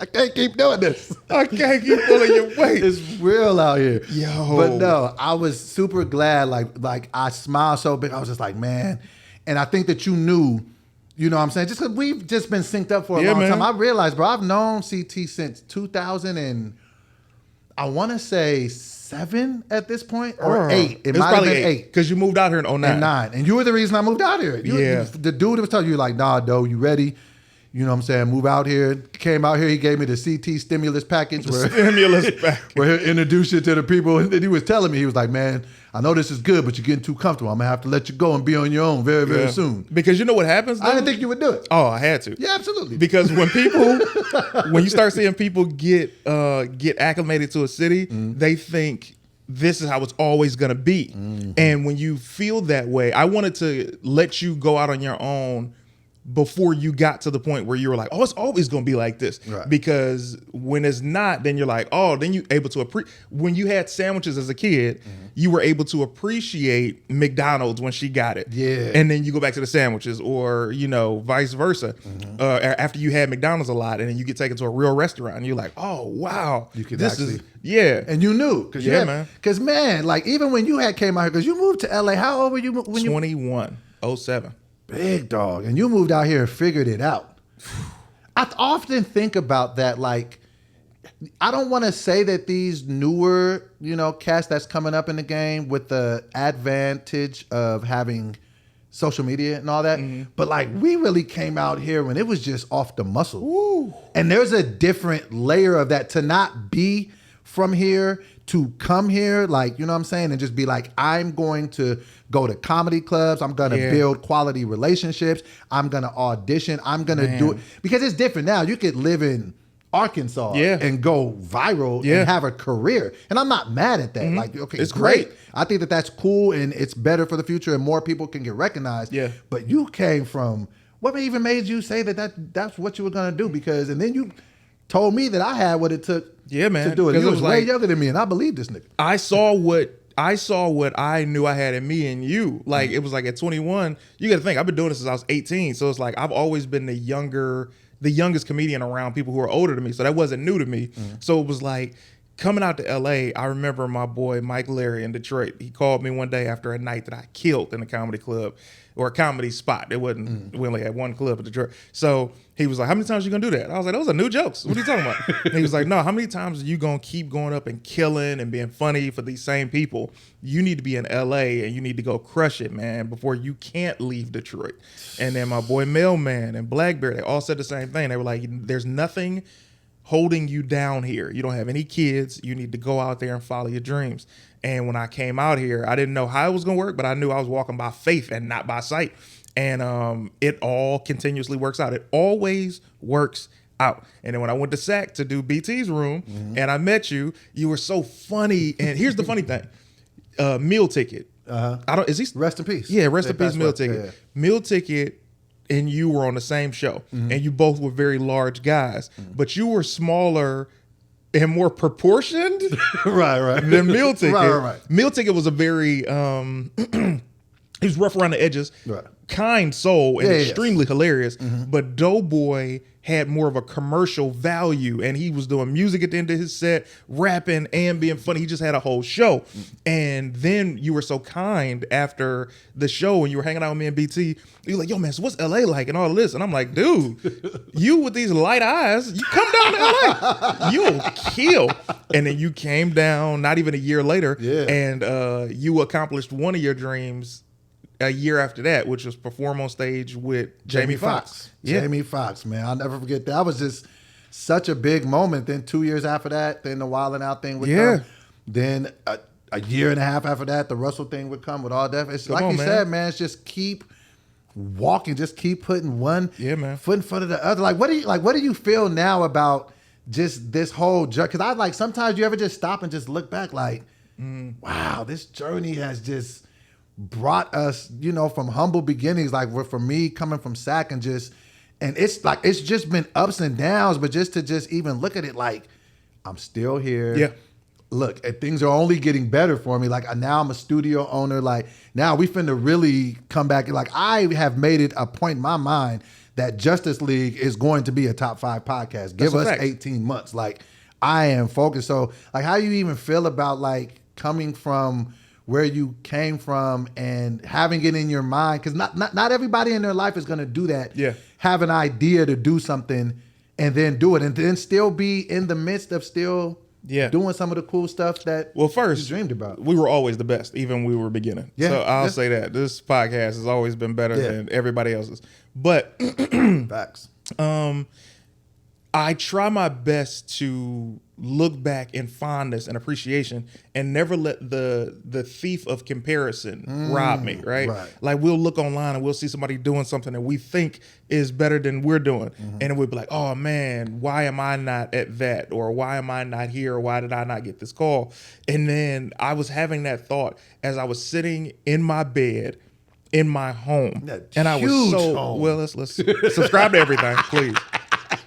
I can't keep doing this. I can't keep pulling your weight. It's real out here. Yo. But no, I was super glad. Like I smiled so big. I was just like, man. And I think that you knew, you know what I'm saying? Just because we've just been synced up for a long time. I realized, bro, I've known CT since 2000 and I want to say 7 at this point or 8. It might have been 8. Because you moved out here in 09. And 9. And you were the reason I moved out here. The dude that was telling you, like, nah, though, you ready? You know what I'm saying? Move out here. Came out here. He gave me the CT stimulus package. Where he introduced you to the people. And he was telling me, he was like, man, I know this is good, but you're getting too comfortable. I'm going to have to let you go and be on your own very, very soon. Because you know what happens, though? I didn't think you would do it. Oh, I had to. Yeah, absolutely. Because when you start seeing people get acclimated to a city, they think this is how it's always going to be. And when you feel that way, I wanted to let you go out on your own before you got to the point where you were like, oh, it's always going to be like this. Right. Because when it's not, then you're like, oh, then you're able to appreciate. When you had sandwiches as a kid, you were able to appreciate McDonald's when she got it. Yeah. And then you go back to the sandwiches or, vice versa. After you had McDonald's a lot and then you get taken to a real restaurant and you're like, oh, wow. You could this actually. is, yeah. And you knew. Man. Because, man, like even when you came out here, because you moved to LA, how old were you? When 21, 07. Big dog. And you moved out here and figured it out. I often think about that. Like, I don't want to say that these newer, cats that's coming up in the game with the advantage of having social media and all that. But like, we really came out here when it was just off the muscle. Woo. And there's a different layer of that to not be from here to come here, like, you know what I'm saying? And just be like, I'm going to go to comedy clubs. I'm going to build quality relationships. I'm going to audition. I'm going to do it. Because it's different now. You could live in Arkansas and go viral and have a career. And I'm not mad at that. Like, okay, it's great. I think that that's cool and it's better for the future and more people can get recognized. Yeah. But you came from, what even made you say that's what you were going to do? Because, and then you told me that I had what it took to do it. You was way younger than me, and I believe this nigga. I saw what I knew I had in me and you. Like, it was like at 21, you got to think, I've been doing this since I was 18. So it's like, I've always been the youngest comedian around people who are older than me. So that wasn't new to me. So it was like, coming out to LA, I remember my boy Mike Larry in Detroit. He called me one day after a night that I killed in a comedy club or a comedy spot. It wasn't, we only had one club in Detroit. So he was like, how many times are you gonna do that? I was like, those are new jokes. What are you talking about? And he was like, no, how many times are you gonna keep going up and killing and being funny for these same people? You need to be in LA and you need to go crush it, man, before you can't leave Detroit. And then my boy Mailman and Blackberry, they all said the same thing. They were like, there's nothing holding you down here. You don't have any kids. You need to go out there and follow your dreams. And when I came out here, I didn't know how it was going to work, but I knew I was walking by faith and not by sight. And it all continuously works out. It always works out. And then when I went to SAC to do BT's room and I met you, you were so funny. And here's the funny thing. Meal Ticket. Is he rest in peace? Yeah, rest in peace, Meal Ticket. Yeah. Meal Ticket and you were on the same show. And you both were very large guys. But you were smaller and more proportioned right. than Meal Ticket. Right. Meal Ticket was a very He was rough around the edges, Right. kind soul, and Yeah, extremely hilarious. But Doughboy had more of a commercial value, and he was doing music at the end of his set, rapping and being funny. He just had a whole show. And then you were so kind after the show, when you were hanging out with me and BT. You were like, "Yo, man, so what's LA like?" and all of this. And I'm like, "Dude, you with these light eyes, you come down to LA, you'll kill." And then you came down not even a year later, and you accomplished one of your dreams a year after that, which was perform on stage with Jamie Foxx. Jamie Foxx, man. I'll never forget that. That was just such a big moment. Then 2 years after that, then the Wild 'N Out thing would come. Then a year and a half after that, the Russell thing would come with All Def. It's like you said, man, it's just keep walking, just keep putting one foot in front of the other. What do you feel now about just this whole journey? Because sometimes you ever just stop and just look back like, wow, this journey has just brought us, from humble beginnings. For me, coming from SAC and it's just been ups and downs, but just to even look at it like, I'm still here. Yeah. Look, things are only getting better for me. Now I'm a studio owner. Now we finna really come back. I have made it a point in my mind that Justice League is going to be a top 5 podcast. Give us 18 months. I am focused. So how you even feel about coming from where you came from and having it in your mind? Because not everybody in their life is going to do that. Yeah. Have an idea to do something and then do it, and then still be in the midst of still doing some of the cool stuff that first you dreamed about. We were always the best, even when we were beginning. Yeah. So I'll say that this podcast has always been better than everybody else's. But facts. I try my best to look back in fondness and appreciation and never let the thief of comparison rob me, right? We'll look online and we'll see somebody doing something that we think is better than we're doing. And we'll be like, "Oh man, why am I not at that?" Or "Why am I not here?" Or "Why did I not get this call?" And then I was having that thought as I was sitting in my bed in my home. And I was so home. Well, let's subscribe to everything, please.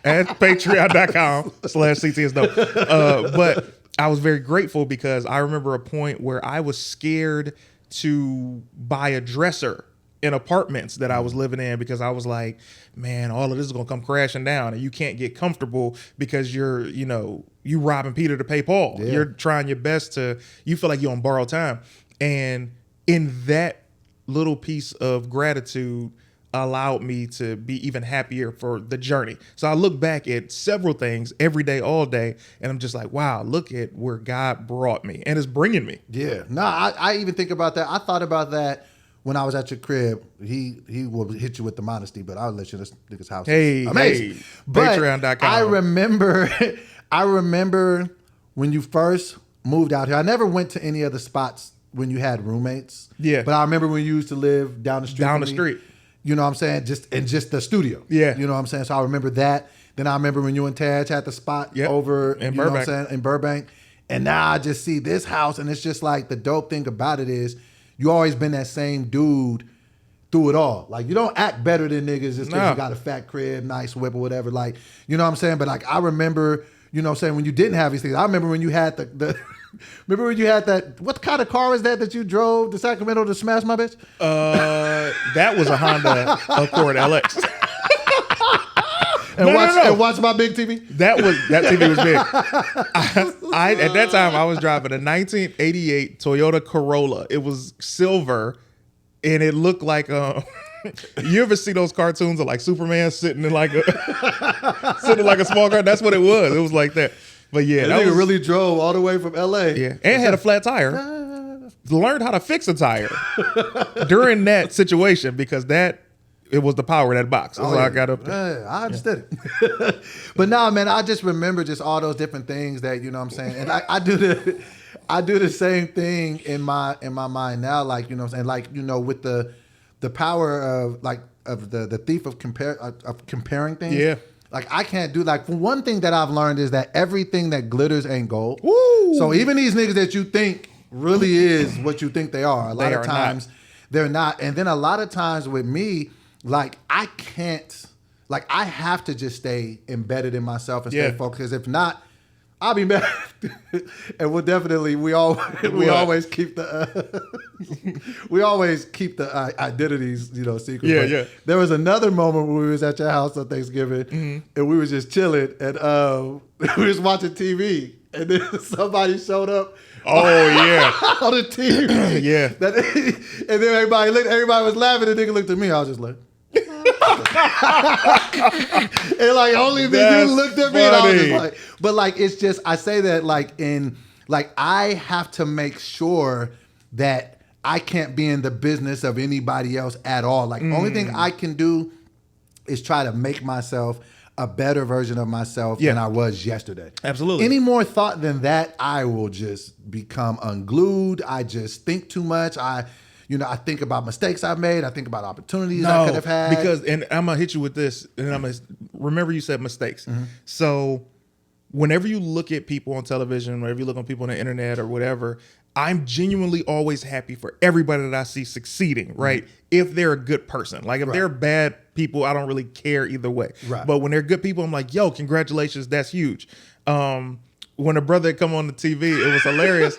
At patreon.com/CTisDOPE. But I was very grateful because I remember a point where I was scared to buy a dresser in apartments that I was living in because I was like, man, all of this is going to come crashing down and you can't get comfortable because you're, you robbing Peter to pay Paul. Yeah. You're trying your best you feel like you're on borrowed time. And in that little piece of gratitude allowed me to be even happier for the journey. So I look back at several things every day, all day, and I'm just like, wow, look at where God brought me and is bringing me. Yeah. No, I even think about that. I thought about that when I was at your crib. He will hit you with the modesty, but I'll let you this nigga's house. Hey, amazing. Hey, but Patreon.com. I remember when you first moved out here. I never went to any other spots when you had roommates. Yeah. But I remember when you used to live down the street. Down the street. You know what I'm saying? Just the studio. Yeah. You know what I'm saying? So I remember that. Then I remember when you and Taj had the spot over in Burbank. Know what I'm saying? In Burbank. And now I just see this house, and it's just the dope thing about it is you always been that same dude through it all. You don't act better than niggas just because you got a fat crib, nice whip or whatever. You know what I'm saying? But I remember, you know what I'm saying, when you didn't have these things. I remember when you had the remember when you had that, what kind of car is that you drove to Sacramento to smash my bitch? That was a Honda Accord LX. And watch my big TV? That TV was big. I at that time I was driving a 1988 Toyota Corolla. It was silver and it looked like you ever see those cartoons of Superman sitting in a small car? That's what it was. It was like that. But yeah, that nigga really drove all the way from LA. Yeah, and had a flat tire. Learned how to fix a tire during that situation because it was the power of that box. That's I got up there. I understood it. But no, man, I just remember just all those different things that, you know what I'm saying? And I do the same thing in my mind now, you know what I'm saying? With the power of the thief of comparing things. Yeah. I can't do one thing that I've learned is that everything that glitters ain't gold. Woo! So even these niggas that you think really is what you think they are, a lot of times they're not. And then a lot of times with me, I can't, I have to just stay embedded in myself and stay focused. Because if not, I'll be mad. And we'll definitely we always keep the identities, secret. Yeah, But yeah. there was another moment when we was at your house on Thanksgiving, and we was just chilling, and we was watching TV, and then somebody showed up. Oh yeah, on the TV. Yeah. And then everybody was laughing, and the nigga looked at me. I was just like. And like only then you looked at me, and I was just like, but like it's just I say that I have to make sure that I can't be in the business of anybody else at all. Like only thing I can do is try to make myself a better version of myself than I was yesterday. Absolutely. Any more thought than that, I will just become unglued. I just think too much. I think about mistakes I've made. I think about opportunities I could have had. And I'm gonna hit you with this, and I'm gonna remember you said mistakes. So whenever you look at people on television, whenever you look on people on the internet or whatever, I'm genuinely always happy for everybody that I see succeeding, right? If they're a good person. Like if they're bad people, I don't really care either way. Right. But when they're good people, I'm like, yo, congratulations, that's huge. When a brother come on the TV, it was hilarious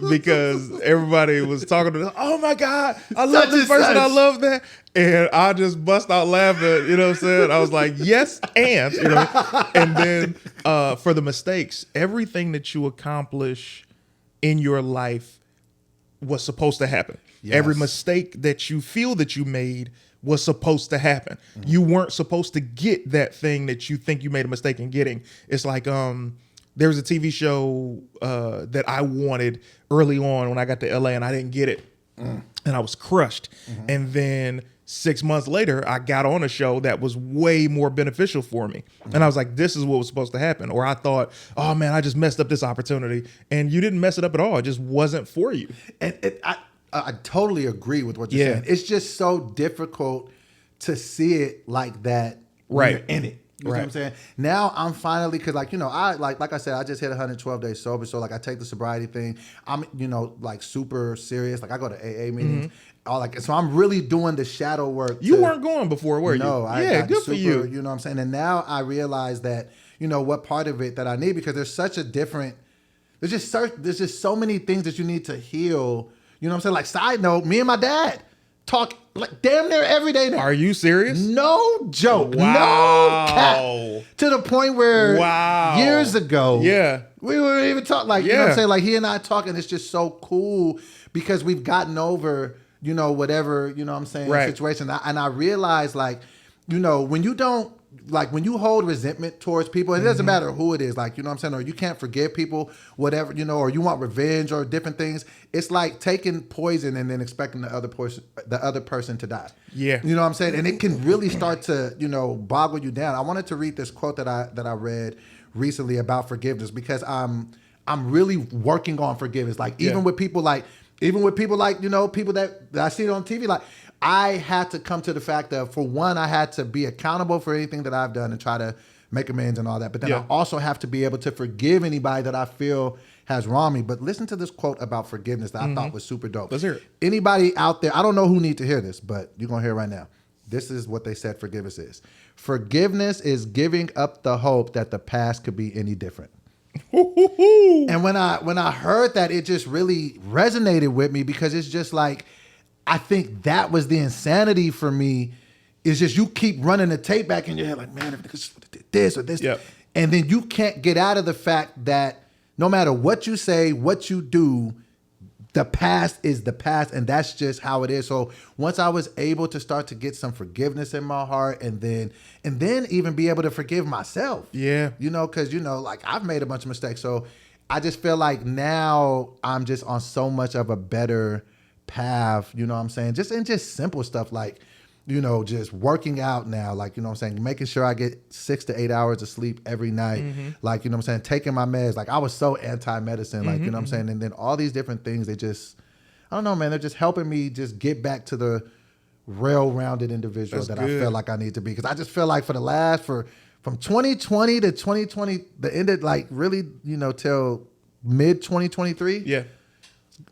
because everybody was talking to them, oh my God, I love this person, I love that. And I just bust out laughing, you know what I'm saying? I was like, yes, and, and then for the mistakes, everything that you accomplish in your life was supposed to happen. Yes. Every mistake that you feel that you made was supposed to happen. You weren't supposed to get that thing that you think you made a mistake in getting. It's like, there was a TV show that I wanted early on when I got to LA and I didn't get it. And I was crushed. And then 6 months later, I got on a show that was way more beneficial for me. And I was like, this is what was supposed to happen. Or I thought, oh man, I just messed up this opportunity. And you didn't mess it up at all. It just wasn't for you. And I totally agree with what you're saying. It's just so difficult to see it like that when you're in it. You know what I'm saying? Now I'm finally, because I like I said, I just hit 112 days sober. So like I take the sobriety thing. I'm, like super serious. Like I go to AA meetings. So I'm really doing the shadow work. You weren't going before, were you? No, I good for you. You know what I'm saying? And now I realize that, what part of it that I need, because there's such a different, there's just so many things that you need to heal. You know what I'm saying? Like side note, me and my dad talk like damn near every day now. Are you serious? No joke. Wow. No cap. To the point where years ago, we were even talking you know what I'm saying? Like he and I talking, it's just so cool because we've gotten over, whatever, you know what I'm saying, situation. And I realize when you don't, when you hold resentment towards people, it doesn't matter who it is, you know what I'm saying, or you can't forgive people, whatever, or you want revenge or different things. It's like taking poison and then expecting the other person to die. Yeah. You know what I'm saying? And it can really start to, boggle you down. I wanted to read this quote that I read recently about forgiveness because I'm really working on forgiveness. Even with people people that I see on TV, I had to come to the fact that, for one, I had to be accountable for anything that I've done and try to make amends and all that. But then I also have to be able to forgive anybody that I feel has wronged me. But listen to this quote about forgiveness that I thought was super dope. Let's hear it. Anybody out there, I don't know who need to hear this, but you're going to hear it right now. This is what they said forgiveness is. Forgiveness is giving up the hope that the past could be any different. And when I heard that, it just really resonated with me because it's just I think that was the insanity for me. Is just you keep running the tape back in your head man, if niggas did this or this. Yep. And then you can't get out of the fact that no matter what you say, what you do, the past is the past, and that's just how it is. So once I was able to start to get some forgiveness in my heart and then even be able to forgive myself. Yeah. Because, I've made a bunch of mistakes. So I just feel like now I'm just on so much of a better path, you know what I'm saying? Just simple stuff just working out now, you know what I'm saying? Making sure I get 6 to 8 hours of sleep every night, you know what I'm saying? Taking my meds. I was so anti-medicine, you know what I'm saying? And then all these different things, they just, I don't know, man, they're just helping me just get back to the well-rounded individual I feel like I need to be. Because I just feel like from 2020 to 2020, the end of really, till mid 2023. Yeah.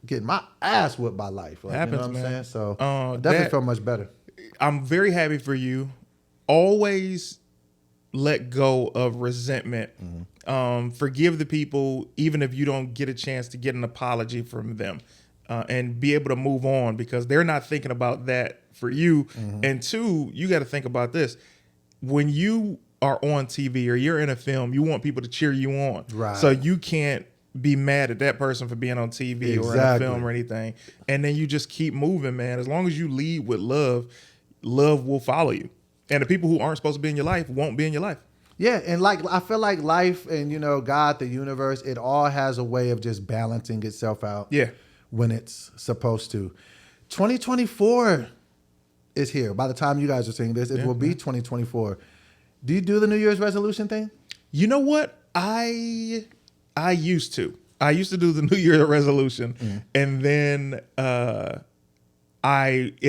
Getting my ass whipped by life. Happens, you know what man. I'm saying? So I definitely feel much better. I'm very happy for you. Always let go of resentment. Forgive the people, even if you don't get a chance to get an apology from them, and be able to move on because they're not thinking about that for you. And two, you got to think about this. When you are on TV or you're in a film, you want people to cheer you on. Right. So you can't be mad at that person for being on TV or in a film or anything. And then you just keep moving, man. As long as you lead with love, love will follow you. And the people who aren't supposed to be in your life won't be in your life. Yeah, and like I feel like life and God, the universe, it all has a way of just balancing itself out. Yeah. When it's supposed to. 2024 is here. By the time you guys are seeing this, it will be 2024. Do you do the New Year's resolution thing? You know what? I used to. I used to do the New Year resolution, and then it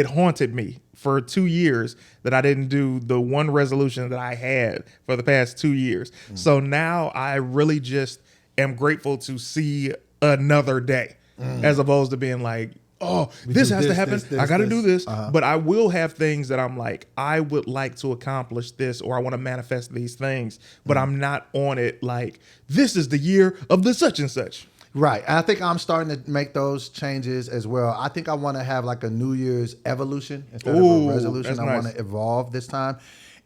haunted me for 2 years that I didn't do the one resolution that I had for the past 2 years. So now I really just am grateful to see another day, as opposed to being like, oh, this has to happen. I got to do this. But I will have things that I'm like, I would like to accomplish this, or I want to manifest these things, but I'm not on it like, this is the year of the such and such. Right. And I think I'm starting to make those changes as well. I think I want to have like a New Year's evolution instead of a resolution. I want to evolve this time.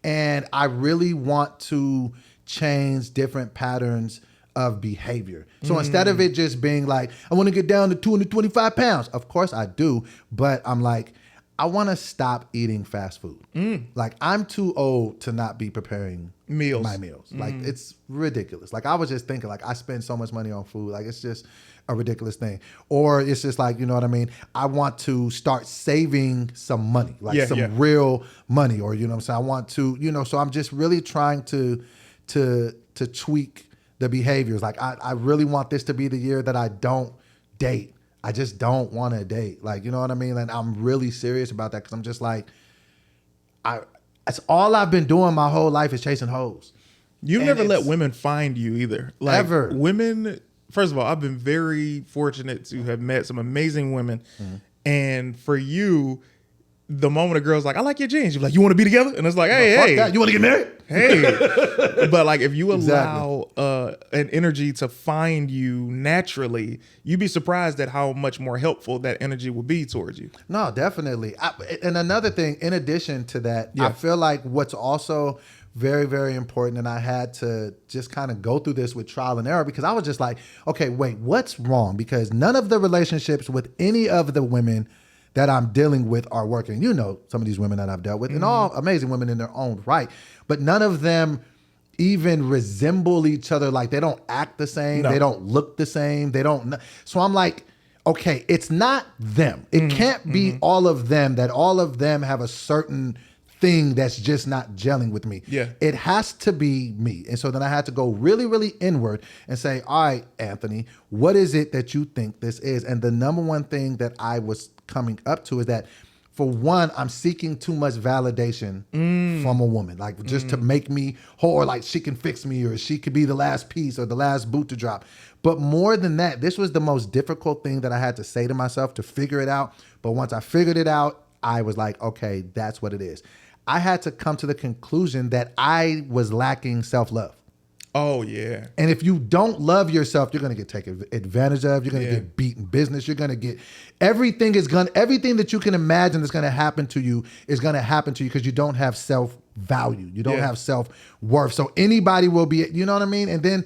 And I really want to change different patterns of behavior. So instead of it just being like, I want to get down to 225 pounds. Of course I do. But I'm like, I want to stop eating fast food. Like, I'm too old to not be preparing my meals. Like, it's ridiculous. Like, I was just thinking, like, I spend so much money on food. Like, it's just a ridiculous thing. Or it's just like, you know what I mean? I want to start saving some money, like some real money, or, you know what I'm saying? I want to, so I'm just really trying to tweak the behaviors. Like, I really want this to be the year that I don't date. I just don't want to date. Like, you know what I mean? And I'm really serious about that because I'm just like, that's all I've been doing my whole life is chasing hoes. You never let women find you either. Like, ever. Women, first of all, I've been very fortunate to have met some amazing women. And for you, the moment a girl's like, I like your jeans, you're like, you want to be together? And it's like, hey, that. You want to get married? Hey. But like, if you allow an energy to find you naturally, you'd be surprised at how much more helpful that energy will be towards you. No, definitely. And another thing, in addition to that, I feel like what's also very, very important, and I had to just kind of go through this with trial and error, because I was just like, okay, wait, what's wrong? Because none of the relationships with any of the women that I'm dealing with are working. You know, some of these women that I've dealt with, and all amazing women in their own right, but none of them even resemble each other. Like, they don't act the same. No. They don't look the same. They don't. So I'm like, okay, it's not them. It can't be all of them, that all of them have a certain thing that's just not gelling with me. Yeah. It has to be me. And so then I had to go really, really inward and say, all right, Anthony, what is it that you think this is? And the number one thing that I was coming up to is that, for one, I'm seeking too much validation from a woman, like just to make me whole, or like she can fix me, or she could be the last piece or the last boot to drop. But more than that, this was the most difficult thing that I had to say to myself to figure it out. But once I figured it out, I was like, okay, that's what it is. I had to come to the conclusion that I was lacking self-love. Oh, yeah. And if you don't love yourself, you're going to get taken advantage of. You're going to get beat in business. You're going to get everything that you can imagine that's going to happen to you is going to happen to you, because you don't have self-value. You don't have self-worth. So anybody will be, you know what I mean? And then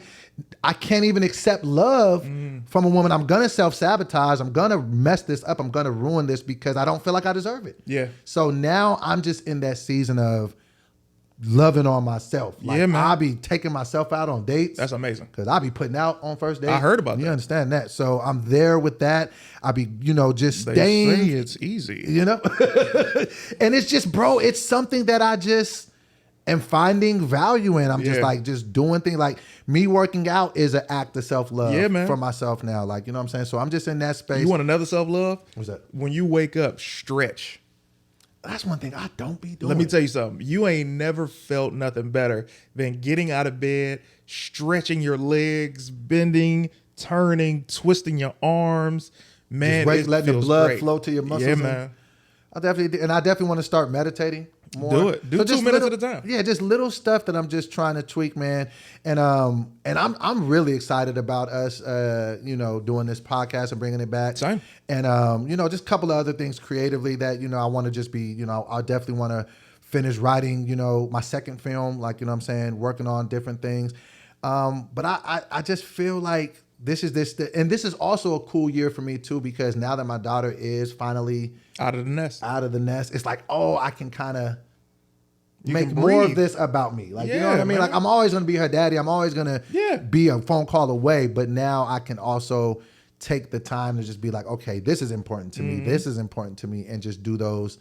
I can't even accept love from a woman. I'm going to self-sabotage. I'm going to mess this up. I'm going to ruin this because I don't feel like I deserve it. Yeah. So now I'm just in that season of loving on myself. Like, I'll be taking myself out on dates. That's amazing. Because I'll be putting out on first dates. I heard about that. You understand that. So I'm there with that. I'll be, just they staying. Say it's easy. And it's just, bro, it's something that I just am finding value in. I'm just like, just doing things. Like, me working out is an act of self-love for myself now. Like, you know what I'm saying? So I'm just in that space. You want another self-love? What's that? When you wake up, stretch. That's one thing I don't be doing. Let me tell you something. You ain't never felt nothing better than getting out of bed, stretching your legs, bending, turning, twisting your arms. Man, just letting the blood great. flow to your muscles. Yeah, man. I definitely want to start meditating. more. Do it. Do So 2 just minutes little, at a time. Yeah, just little stuff that I'm just trying to tweak, man. And I'm really excited about us, doing this podcast and bringing it back. Same. And just a couple of other things creatively that I want to just be, I definitely want to finish writing, my second film, like what I'm saying, working on different things. But I just feel like this is also a cool year for me too, because now that my daughter is finally Out of the nest. it's like, I can kind of You make can more of breathe. this about me. Like, you know Yeah, what I mean? man. Like, I'm always going to be her daddy. I'm always going to be a phone call away. But now I can also take the time to just be like, okay, this is important to me. This is important to me. And just do those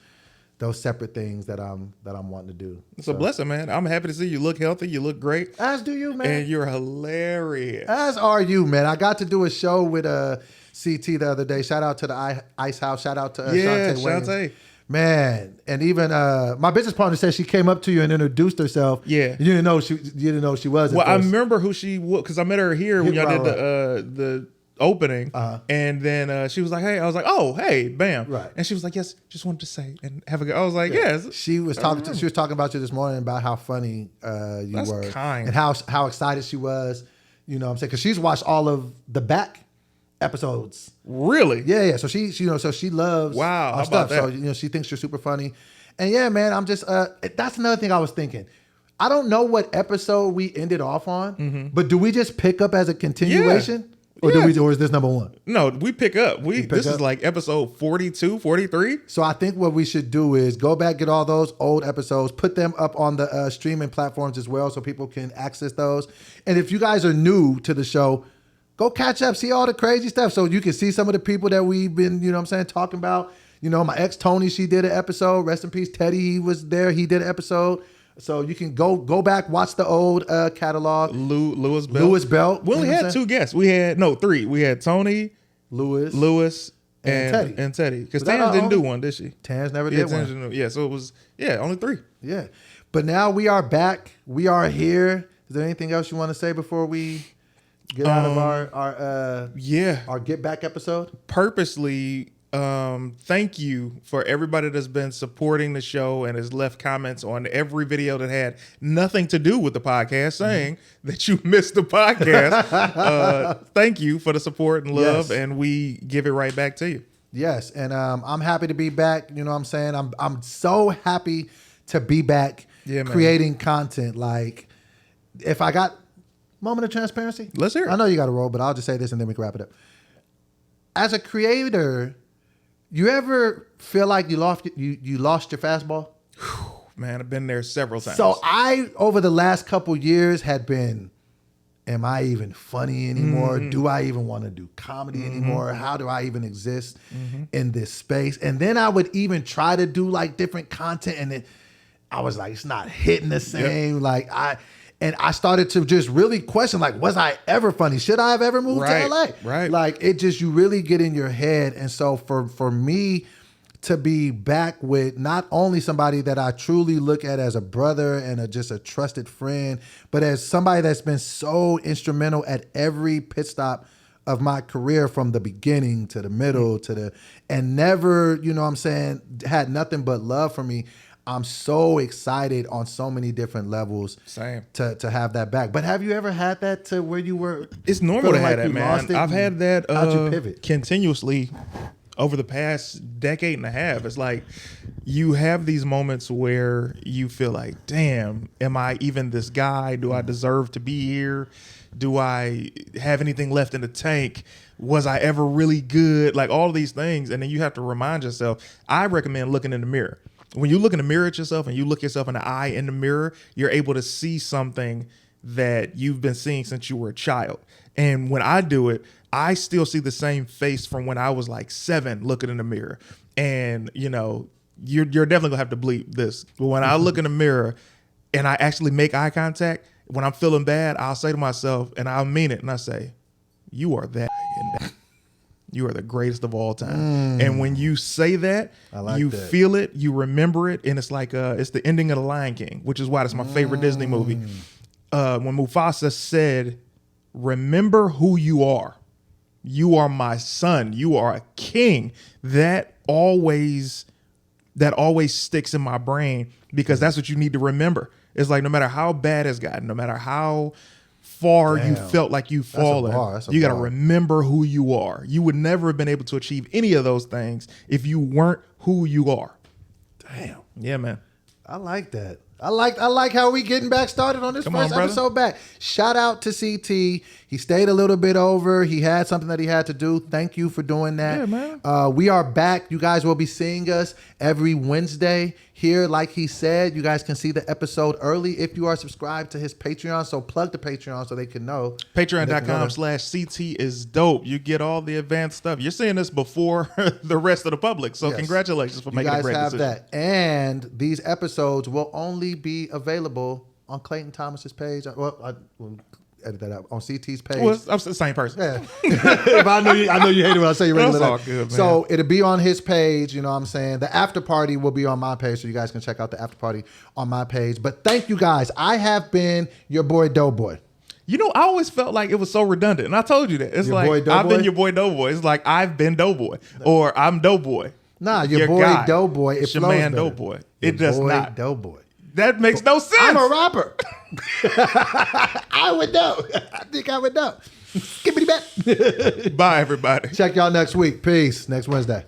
separate things that I'm wanting to do. It's a blessing, man. I'm happy to see you look healthy. You look great. As do you, man. And you're hilarious. As are you, man. I got to do a show with CT the other day. Shout out to the Ice House. Shout out to Shantae Williams. Shantae. Man, and even my business partner said she came up to you and introduced herself. Yeah, you didn't know she was. Well, I remember who she was because I met her here when y'all did the opening, and then she was like, "Hey," I was like, "Oh, hey, bam!" Right, and she was like, "Yes, just wanted to say and have a good." I was like, "Yes." She was talking. She was talking about you this morning about how funny you That's were, kind. and how excited she was. You know what I'm saying? Because she's watched all of the back episodes. Really? Yeah. So she loves our stuff. That? So she thinks you're super funny, and yeah, man, I'm just that's another thing I was thinking. I don't know what episode we ended off on, but do we just pick up as a continuation, or or is this number one? No, we pick up. This is like episode 42, 43. So I think what we should do is go back, get all those old episodes, put them up on the streaming platforms as well, so people can access those. And if you guys are new to the show, go catch up, see all the crazy stuff so you can see some of the people that we've been, talking about. My ex Tony, she did an episode. Rest in peace, Teddy, he was there. He did an episode. So you can go back, watch the old catalog. Lewis Belt. We only had 2 guests. We had, 3. We had Tony, Lewis, and Teddy. Because Tans didn't do one, did she? Tans never did one. Yeah, so it was, only 3. Yeah. But now we are back. We are here. Is there anything else you want to say before we get out of our get back episode? Purposely, thank you for everybody that's been supporting the show and has left comments on every video that had nothing to do with the podcast saying that you missed the podcast. Thank you for the support and love, and we give it right back to you. Yes, and I'm happy to be back. You know what I'm saying? I'm so happy to be back creating content. Like, if I got moment of transparency. Let's hear it. I know you got to roll, but I'll just say this and then we can wrap it up. As a creator, you ever feel like you lost your fastball? Man, I've been there several times. So I, over the last couple years, had been, am I even funny anymore? Do I even want to do comedy anymore? How do I even exist in this space? And then I would even try to do like different content, and I was like, it's not hitting the same. And I started to just really question, like, was I ever funny? Should I have ever moved to LA? Right. Like, you really get in your head. And so for me to be back with not only somebody that I truly look at as a brother and just a trusted friend, but as somebody that's been so instrumental at every pit stop of my career, from the beginning to the middle and never, had nothing but love for me. I'm so excited on so many different levels. Same. To have that back. But have you ever had that to where you were? It's normal to have that, man. I've had that how'd you pivot? Continuously over the past decade and a half. It's like you have these moments where you feel like, damn, am I even this guy? Do I deserve to be here? Do I have anything left in the tank? Was I ever really good? Like all these things. And then you have to remind yourself. I recommend looking in the mirror. When you look in the mirror at yourself and you look yourself in the eye in the mirror, you're able to see something that you've been seeing since you were a child. And when I do it, I still see the same face from when I was like 7 looking in the mirror. And, you're definitely gonna have to bleep this. But when I look in the mirror and I actually make eye contact, when I'm feeling bad, I'll say to myself, and I'll mean it, and I say, you are that and that. You are the greatest of all time. And when you say that, you feel it, you remember it, and it's like it's the ending of The Lion King, which is why it's my favorite Disney movie. When Mufasa said, remember who you are. You are my son. You are a king. That always that always sticks in my brain because that's what you need to remember. It's like no matter how bad it's gotten, no matter how far you felt like you've fallen, you got to remember who you are. You would never have been able to achieve any of those things if you weren't who you are. Damn. Yeah, man. I like that. I like how we getting back started on this first episode back. Shout out to CT. He stayed a little bit over. He had something that he had to do. Thank you for doing that. Yeah, man. We are back. You guys will be seeing us every Wednesday here. Like he said, you guys can see the episode early if you are subscribed to his Patreon. So plug the Patreon so they can know. Patreon.com/CTisDOPE. You get all the advanced stuff. You're seeing this before the rest of the public. So congratulations for making a great decision. You guys have that. And these episodes will only be available on Clayton Thomas's page. Well, I will edit that out on CT's page. Well, I'm the same person. Yeah. If I know you hate it when I say you regular. That's all good, man. So it'll be on his page. You know what I'm saying? The after party will be on my page, so you guys can check out the after party on my page. But thank you guys. I have been your boy Doughboy. You know, I always felt like it was so redundant, and I told you that. It's like I've been your boy Doughboy. It's like I've been Doughboy, or I'm Doughboy. Nah, your boy guy. Doughboy. It's your man Doughboy. It does not. Doughboy. That makes no sense. I'm a rapper. I would know. I think I would know. Skippity bat. Bye, everybody. Check y'all next week. Peace. Next Wednesday.